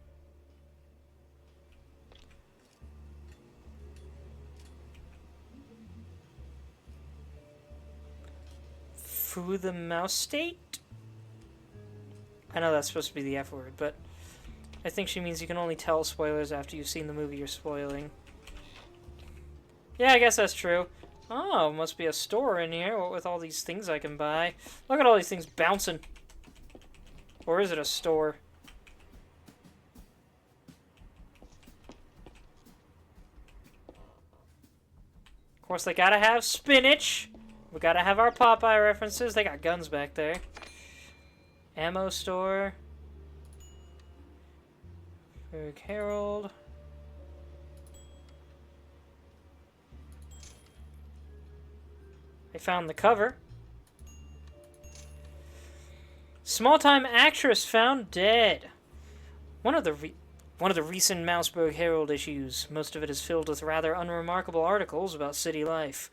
Foo the Mouse State? I know that's supposed to be the F word, but I think she means you can only tell spoilers after you've seen the movie you're spoiling. Yeah, I guess that's true. Oh, must be a store in here with all these things I can buy. Look at all these things bouncing. Or is it a store? Of course, they gotta have spinach. We gotta have our Popeye references. They got guns back there. Ammo store. Eric Harold. They found the cover. Small-time actress found dead. One of the recent Mouseburg Herald issues. Most of it is filled with rather unremarkable articles about city life,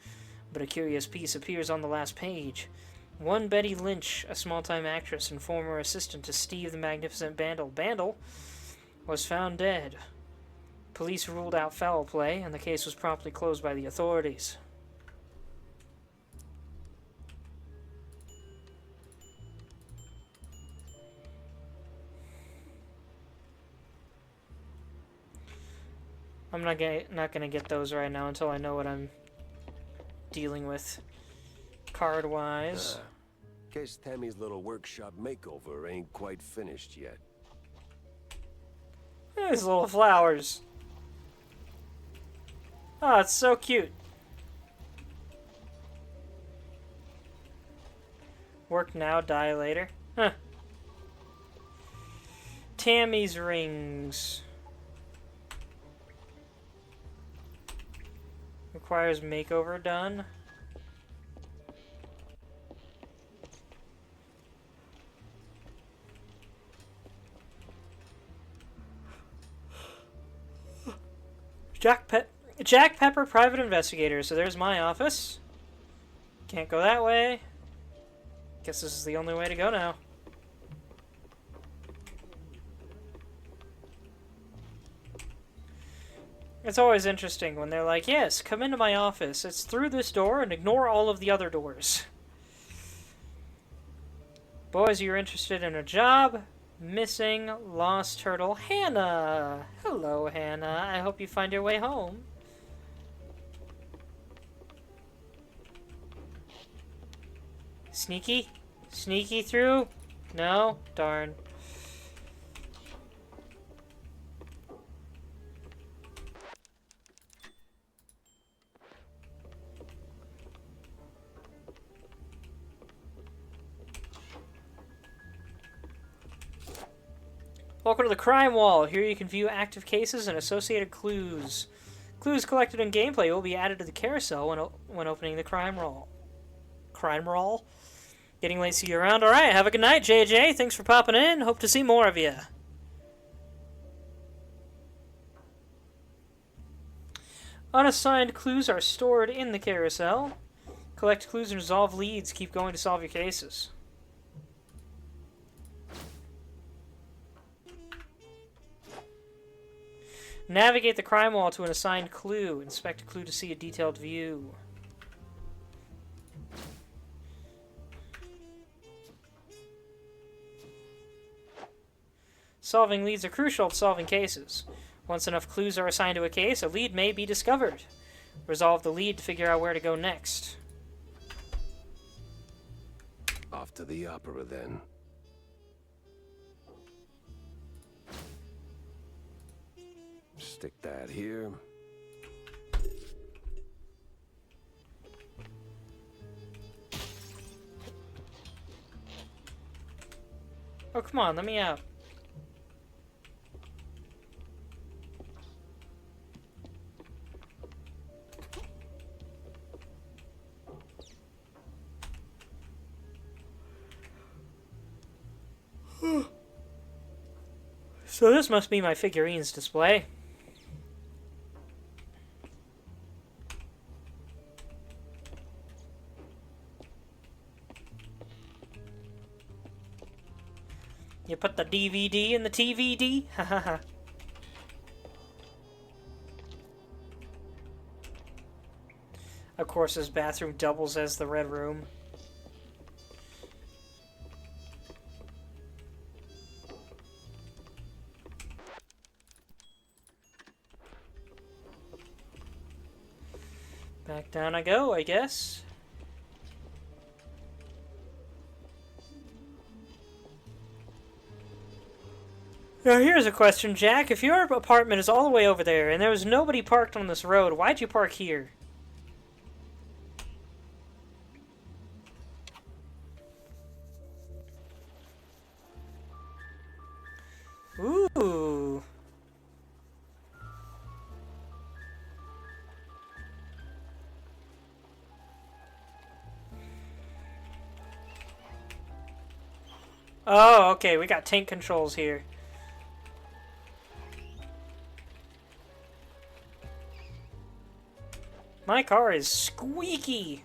but a curious piece appears on the last page. One Betty Lynch, a small-time actress and former assistant to Steve the Magnificent Bandle, was found dead. Police ruled out foul play, and the case was promptly closed by the authorities. I'm not gonna get those right now until I know what I'm dealing with card-wise. Guess Tammy's little workshop makeover ain't quite finished yet. These little flowers. Oh, it's so cute. Work now, die later. Huh. Tammy's rings. Requires makeover done. Jack Pepper, private investigator. So there's my office. Can't go that way. Guess this is the only way to go now. It's always interesting when they're like, yes, come into my office. It's through this door and ignore all of the other doors. Boys, you're interested in a job? Missing lost turtle Hannah. Hello, Hannah. I hope you find your way home. Sneaky? Sneaky through? No? Darn. Welcome to the Crime Wall. Here you can view active cases and associated clues. Clues collected in gameplay will be added to the carousel when opening the crime roll. Crime roll? Getting late, see you around. Alright, have a good night, JJ. Thanks for popping in. Hope to see more of you. Unassigned clues are stored in the carousel. Collect clues and resolve leads. Keep going to solve your cases. Navigate the crime wall to an assigned clue. Inspect a clue to see a detailed view. Solving leads are crucial to solving cases. Once enough clues are assigned to a case, a lead may be discovered. Resolve the lead to figure out where to go next. Off to the opera, then. Stick that here. Oh, come on, let me out. So this must be my figurines display. You put the DVD in the TVD? Hahaha. Of course, this bathroom doubles as the red room. Back down I go, I guess. Now here's a question, Jack. If your apartment is all the way over there and there was nobody parked on this road, why'd you park here? Ooh. Oh, okay, we got tank controls here. My car is squeaky.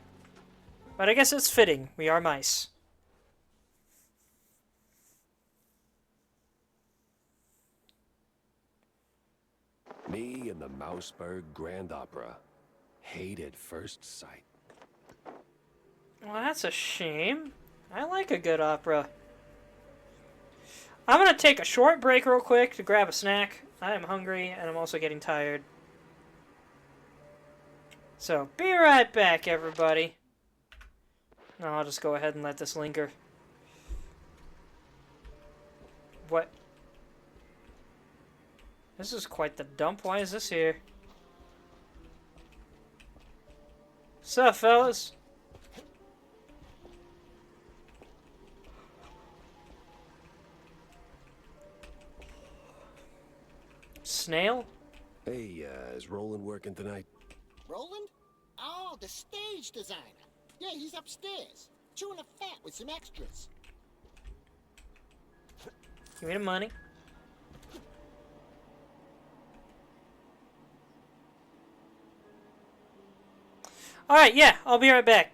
But I guess it's fitting. We are mice. Me and the Mouseburg Grand Opera. Hate at first sight. Well, that's a shame. I like a good opera. I'm gonna take a short break real quick to grab a snack. I am hungry and I'm also getting tired. So, be right back, everybody. No, I'll just go ahead and let this linger. What? This is quite the dump. Why is this here? Sup, fellas? Snail? Hey, is Roland working tonight? Roland? Oh, the stage designer. Yeah, he's upstairs, chewing a fat with some extras. Give me the money. Alright, yeah, I'll be right back.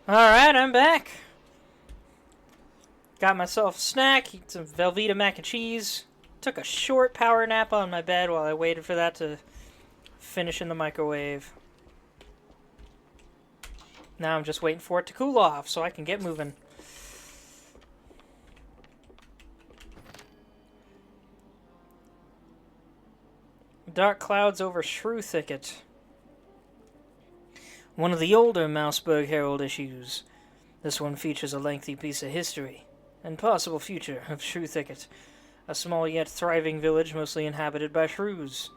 Alright, I'm back. Got myself a snack, eat some Velveeta mac and cheese. Took a short power nap on my bed while I waited for that to finish in the microwave. Now I'm just waiting for it to cool off so I can get moving. Dark clouds over Shrew Thicket. One of the older Mouseburg Herald issues. This one features a lengthy piece of history and possible future of Shrew Thicket, a small yet thriving village mostly inhabited by shrews.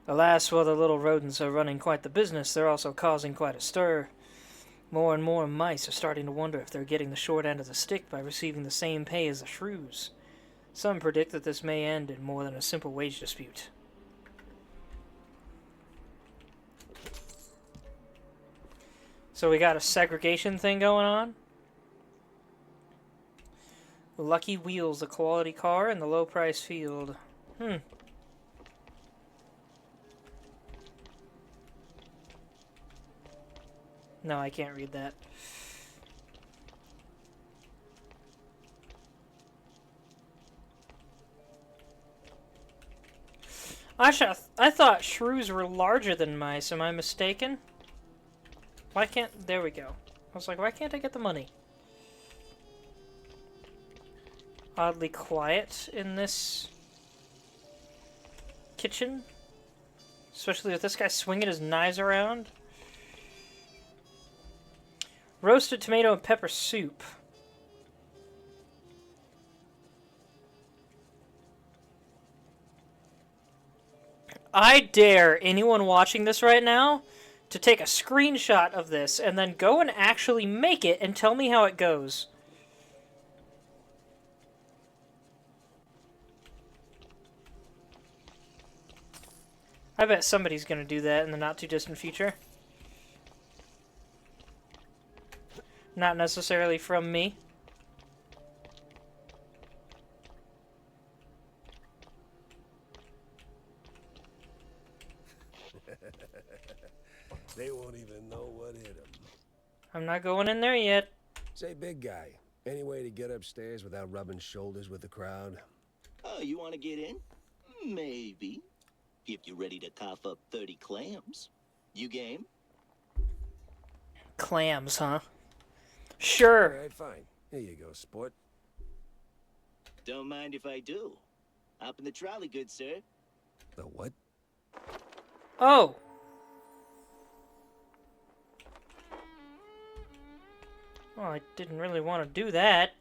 Alas, while the little rodents are running quite the business, they're also causing quite a stir. More and more mice are starting to wonder if they're getting the short end of the stick by receiving the same pay as the shrews. Some predict that this may end in more than a simple wage dispute. So we got a segregation thing going on. Lucky Wheels, the quality car in the low price field. No, I can't read that. Actually, I thought shrews were larger than mice. Am I mistaken? Why can't... There we go. I was like, why can't I get the money? Oddly quiet in this kitchen. Especially with this guy swinging his knives around. Roasted tomato and pepper soup. I dare anyone watching this right now to take a screenshot of this and then go and actually make it and tell me how it goes. I bet somebody's going to do that in the not too distant future. Not necessarily from me. They won't even know what hit them. I'm not going in there yet. Say, big guy, any way to get upstairs without rubbing shoulders with the crowd? Oh, you want to get in? Maybe. If you're ready to cough up 30 clams. You game? Clams, huh? Sure. All right, fine. Here you go, sport. Don't mind if I do. Hop in the trolley, good sir. The what? Oh. Well, I didn't really want to do that.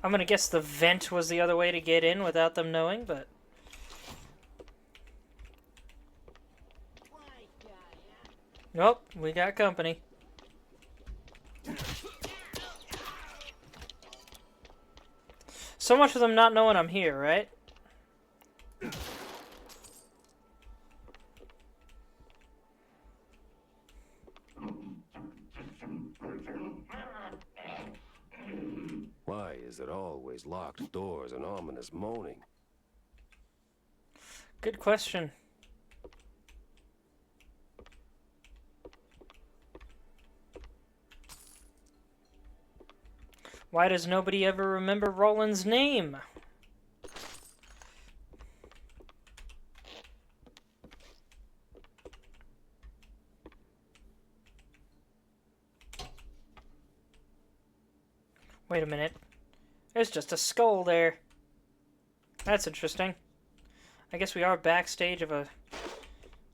I'm gonna guess the vent was the other way to get in without them knowing, but... Nope, we got company. So much for them not knowing I'm here, right? Why is it always locked doors and ominous moaning? Good question. Why does nobody ever remember Roland's name? Wait a minute. There's just a skull there. That's interesting. I guess we are backstage of a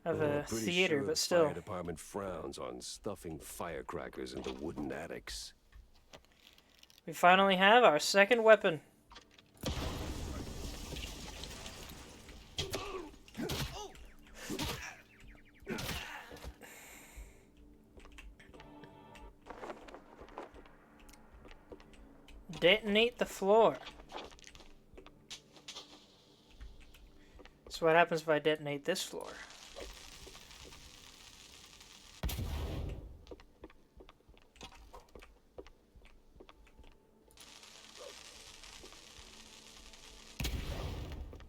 Pretty theater, sure but the still. Fire department frowns on stuffing firecrackers into wooden attics. We finally have our second weapon. Detonate the floor. So what happens if I detonate this floor?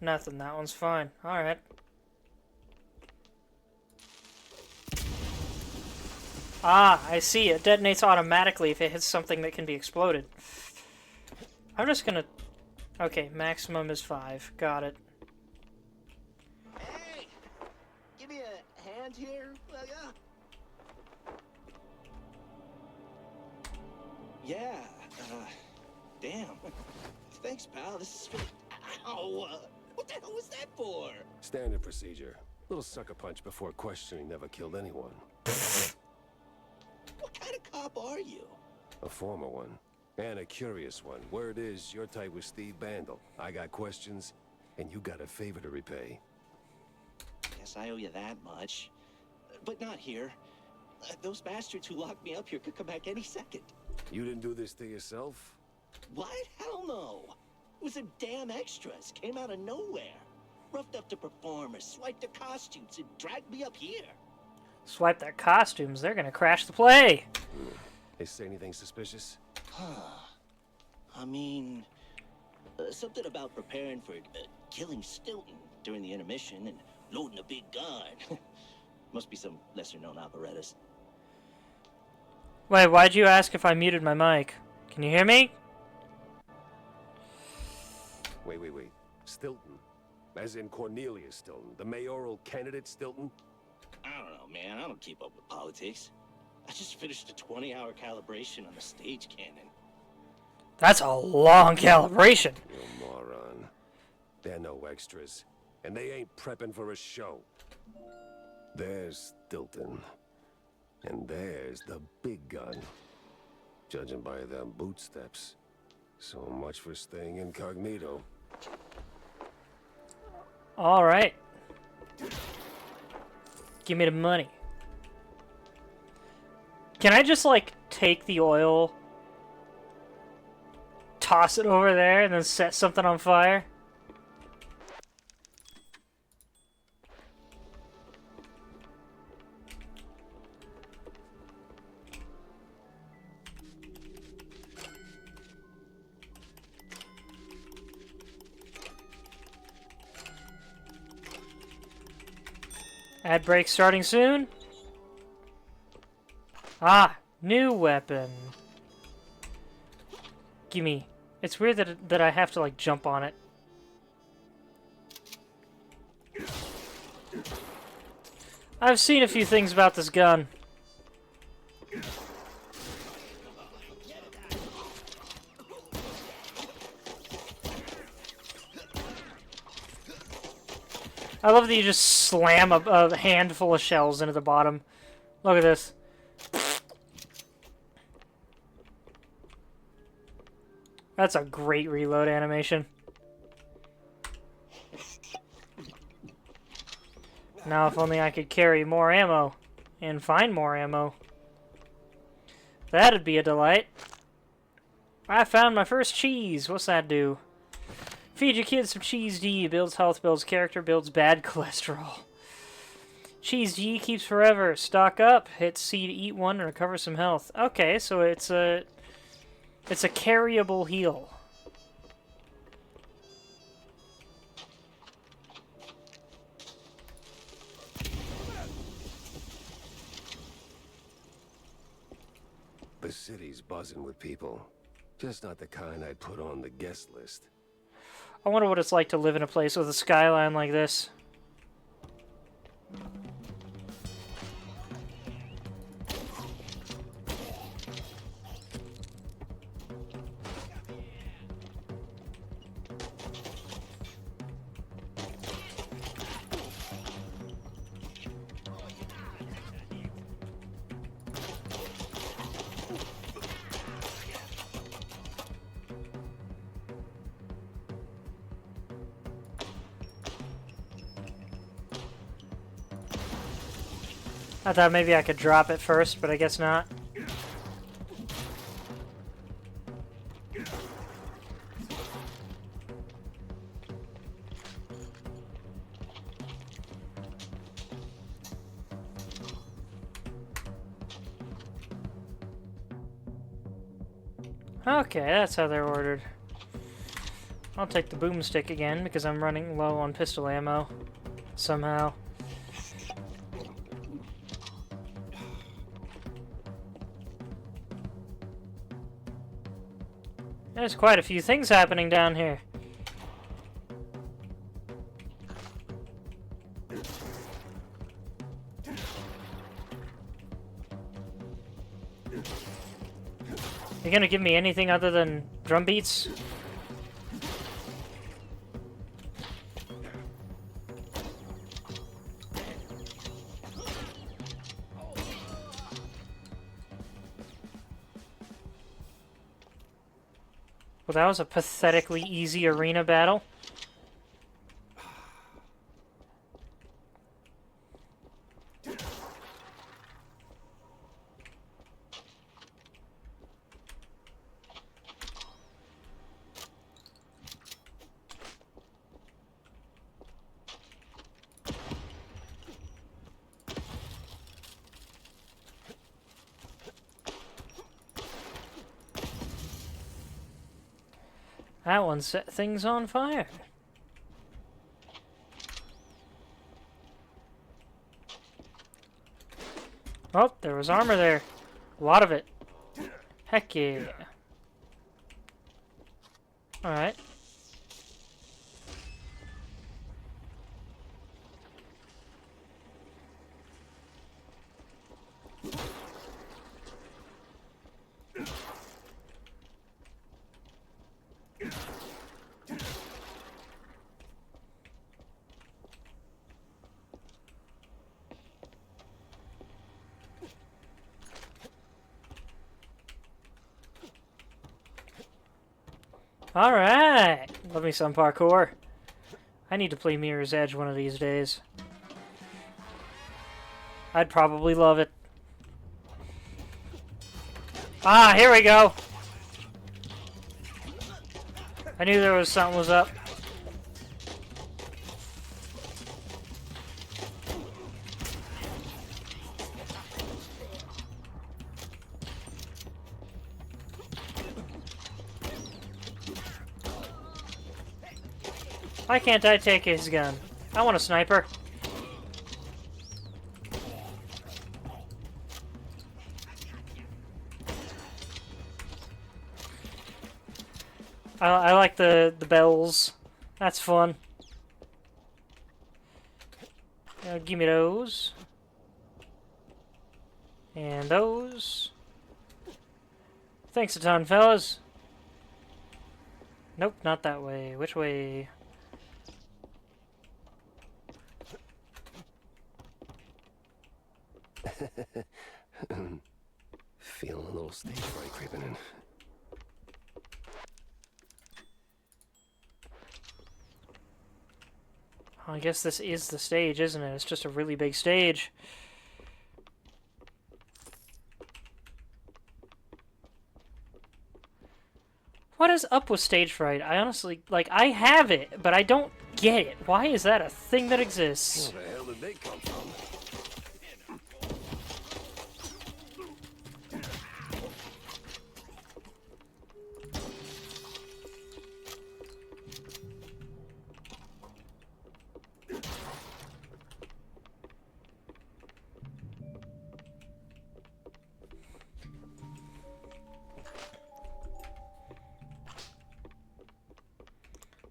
Nothing, that one's fine. Alright. Ah, I see. It detonates automatically if it hits something that can be exploded. I'm just gonna... Okay, maximum is 5. Got it. Hey! Give me a hand here, will ya? Yeah, damn. Thanks, pal. This is really... Ow! What the hell was that for? Standard procedure. Little sucker punch before questioning never killed anyone. What kind of cop are you? A former one. And a curious one. Word is, you're tight with Steve Bandle. I got questions, and you got a favor to repay. Guess I owe you that much. But not here. Those bastards who locked me up here could come back any second. You didn't do this to yourself? What? Hell no. It was a damn extras. Came out of nowhere. Roughed up the performers, swiped their costumes, and dragged me up here. Swipe their costumes. They're gonna crash the play. They say anything suspicious? I mean, something about preparing for killing Stilton during the intermission and loading a big gun. Must be some lesser-known operettas. Wait, why'd you ask if I muted my mic? Can you hear me? Wait. Stilton? As in Cornelius Stilton, the mayoral candidate Stilton? I don't know, man. I don't keep up with politics. I just finished a 20-hour calibration on the stage cannon. That's a long calibration. You moron. They're no extras. And they ain't prepping for a show. There's Stilton. And there's the big gun. Judging by them boot steps. So much for staying incognito. Alright. Give me the money. Can I just, like, take the oil, toss it over there, and then set something on fire? Ad break starting soon. Ah, new weapon. Gimme. It's weird that I have to, like, jump on it. I've seen a few things about this gun. I love that you just slam a handful of shells into the bottom. Look at this. That's a great reload animation. Now if only I could carry more ammo. And find more ammo. That'd be a delight. I found my first cheese. What's that do? Feed your kids some Cheese D. Builds health, builds character, builds bad cholesterol. Cheese D keeps forever. Stock up. Hit C to eat one and recover some health. Okay, so it's a carryable heal. The city's buzzing with people. Just not the kind I'd put on the guest list. I wonder what it's like to live in a place with a skyline like this. I thought maybe I could drop it first, but I guess not. Okay, that's how they're ordered. I'll take the boomstick again because I'm running low on pistol ammo. Somehow. There's quite a few things happening down here. You gonna give me anything other than drum beats? Well, that was a pathetically easy arena battle. That one set things on fire. Oh, there was armor there. A lot of it. Heck yeah. Alright. Alright! Love me some parkour. I need to play Mirror's Edge one of these days. I'd probably love it. Ah, here we go! I knew there was something was up. Why can't I take his gun? I want a sniper. I like the bells. That's fun. Give me those. And those. Thanks a ton, fellas. Nope, not that way. Which way? Feeling a little stage fright creeping in. I guess this is the stage, isn't it? It's just a really big stage. What is up with stage fright? I honestly, like, I have it, but I don't get it. Why is that a thing that exists? Where the hell did they come from?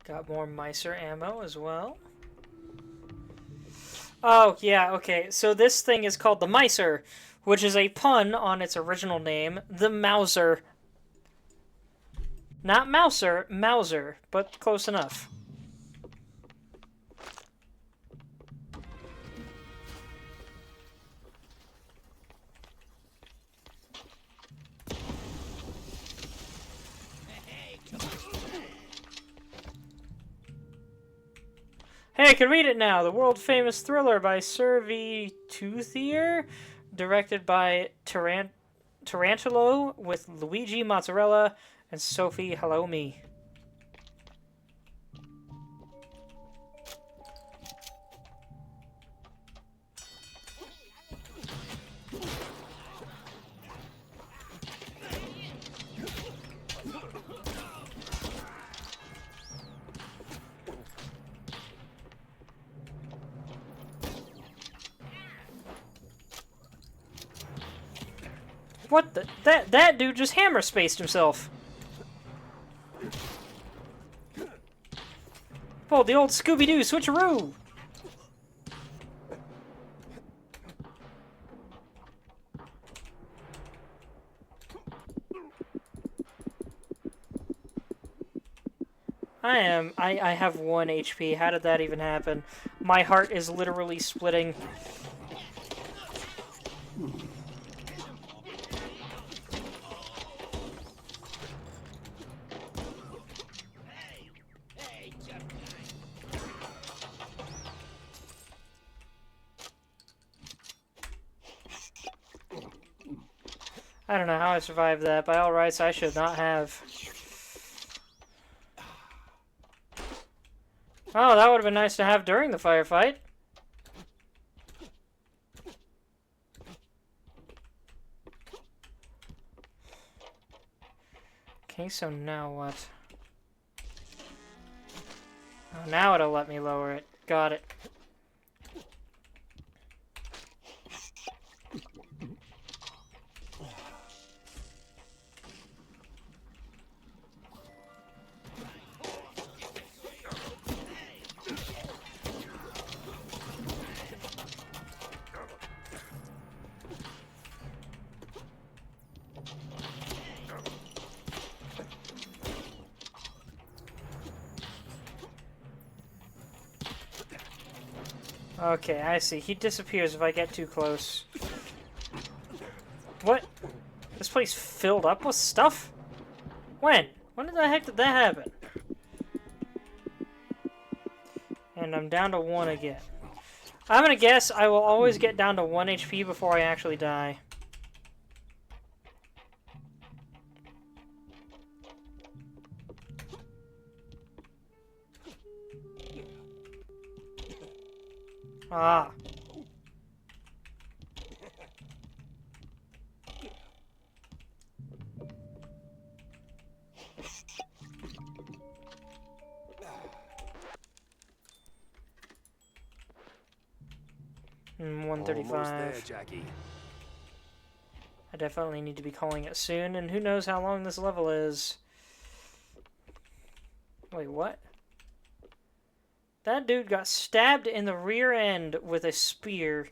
Got more Micer ammo as well. Oh, yeah, okay. So this thing is called the Micer, which is a pun on its original name, the Mauser. Not Mouser, Mauser, but close enough. Hey, I can read it now. The world-famous thriller by Sir V. Toothier, directed by Tarantula, with Luigi Mozzarella and Sophie Halloumi. What the? That dude just hammer spaced himself. Pull the old Scooby-Doo switcheroo! I have 1 HP. How did that even happen? My heart is literally splitting. I don't know how I survived that. By all rights, I should not have. Oh, that would have been nice to have during the firefight. Okay, so now what? Oh, now it'll let me lower it. Got it. Okay, I see. He disappears if I get too close. What? This place filled up with stuff? When? When the heck did that happen? And I'm down to 1 again. I'm gonna guess I will always get down to 1 HP before I actually die. Ah. Almost 135. there, Jackie. I definitely need to be calling it soon, and who knows how long this level is. Wait, what? That dude got stabbed in the rear end with a spear.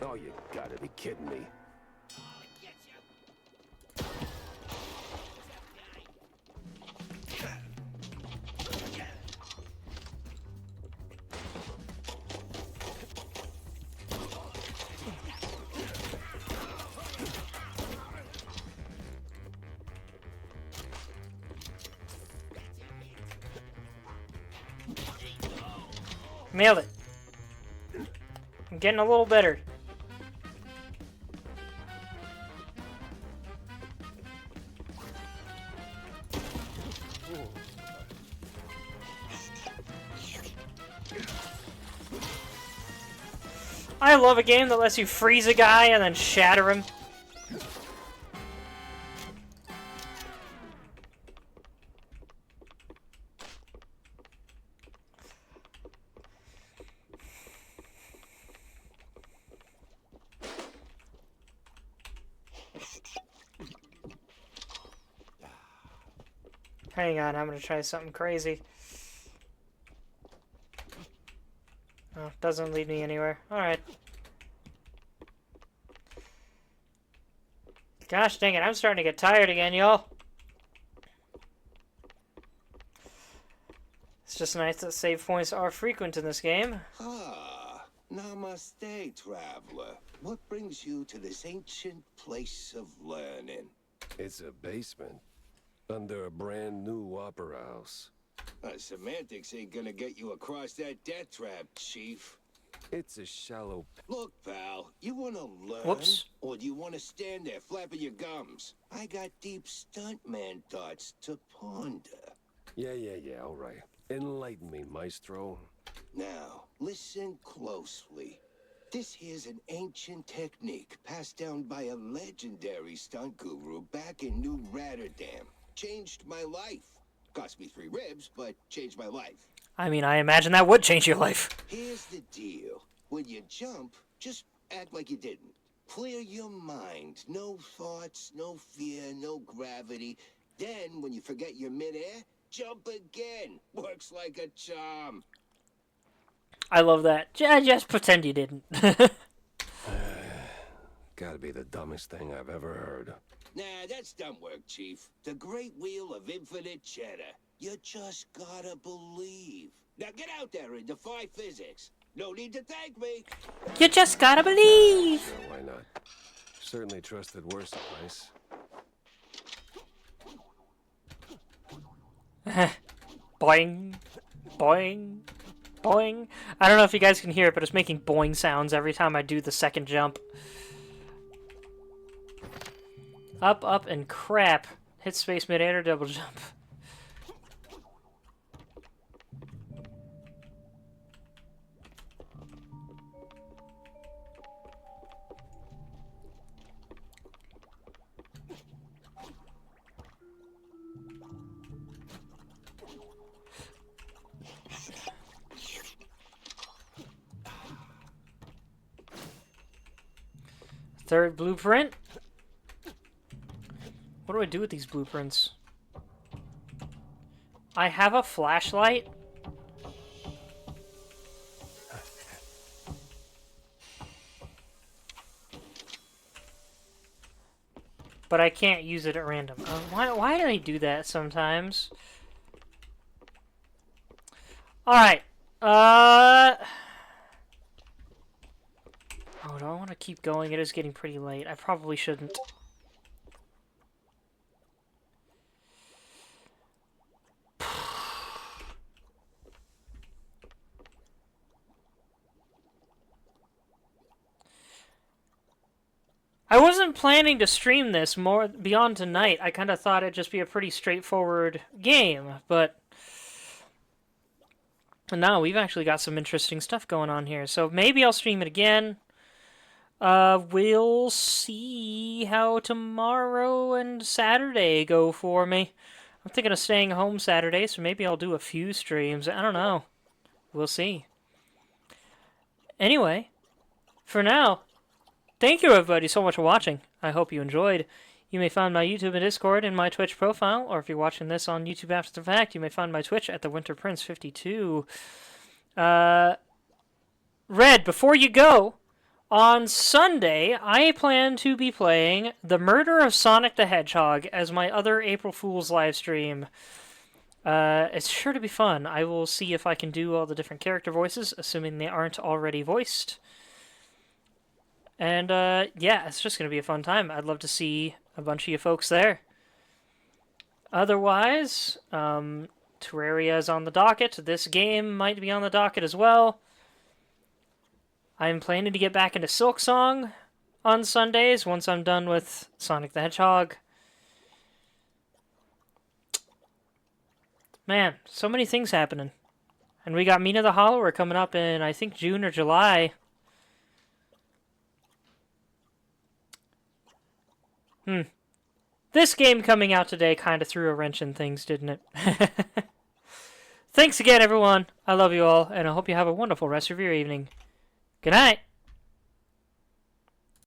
Oh, you gotta be kidding me. Nailed it. I'm getting a little better. I love a game that lets you freeze a guy and then shatter him. Hang on, I'm gonna try something crazy. Oh, doesn't lead me anywhere. Alright. Gosh dang it, I'm starting to get tired again, y'all. It's just nice that save points are frequent in this game. Ah, namaste, traveler. What brings you to this ancient place of learning? It's a basement. Under a brand new opera house. Semantics ain't gonna get you across that death trap, Chief. It's a shallow... Look, pal, you wanna learn? Whoops. Or do you wanna stand there flapping your gums? I got deep stuntman thoughts to ponder. Yeah, all right. Enlighten me, maestro. Now, listen closely. This here's an ancient technique passed down by a legendary stunt guru back in New Rotterdam. Changed my life. Cost me 3 ribs, but changed my life. I mean, I imagine that would change your life. Here's the deal. When you jump, just act like you didn't. Clear your mind. No thoughts, no fear, no gravity. Then, when you forget you're midair, jump again. Works like a charm. I love that. Just pretend you didn't. Gotta be the dumbest thing I've ever heard. Nah, that's dumb work, Chief. The great wheel of infinite cheddar. You just gotta believe. Now get out there and defy physics. No need to thank me. You just gotta believe. Sure, why not? Certainly trusted worse place. Boing, boing, boing. I don't know if you guys can hear it, but it's making boing sounds every time I do the second jump. Up, up, and crap. Hit space mid-air, double jump. Third blueprint. What do I do with these blueprints? I have a flashlight. But I can't use it at random. Why do they do that sometimes? Alright. Oh, do I want to keep going? It is getting pretty late. I probably shouldn't. I wasn't planning to stream this more beyond tonight. I kind of thought it'd just be a pretty straightforward game, but now we've actually got some interesting stuff going on here. So maybe I'll stream it again. We'll see how tomorrow and Saturday go for me. I'm thinking of staying home Saturday, so maybe I'll do a few streams. I don't know. We'll see. Anyway, for now, thank you everybody so much for watching. I hope you enjoyed. You may find my YouTube and Discord in my Twitch profile, or if you're watching this on YouTube after the fact, you may find my Twitch at the Winter Prince 52. Red, before you go, on Sunday, I plan to be playing The Murder of Sonic the Hedgehog as my other April Fool's live stream. It's sure to be fun. I will see if I can do all the different character voices, assuming they aren't already voiced. And, yeah, it's just going to be a fun time. I'd love to see a bunch of you folks there. Otherwise, Terraria is on the docket. This game might be on the docket as well. I'm planning to get back into Silksong on Sundays once I'm done with Sonic the Hedgehog. Man, so many things happening. And we got Mina the Hollower coming up in, I think, June or July. This game coming out today kind of threw a wrench in things, didn't it? Thanks again, everyone. I love you all, and I hope you have a wonderful rest of your evening. Good night.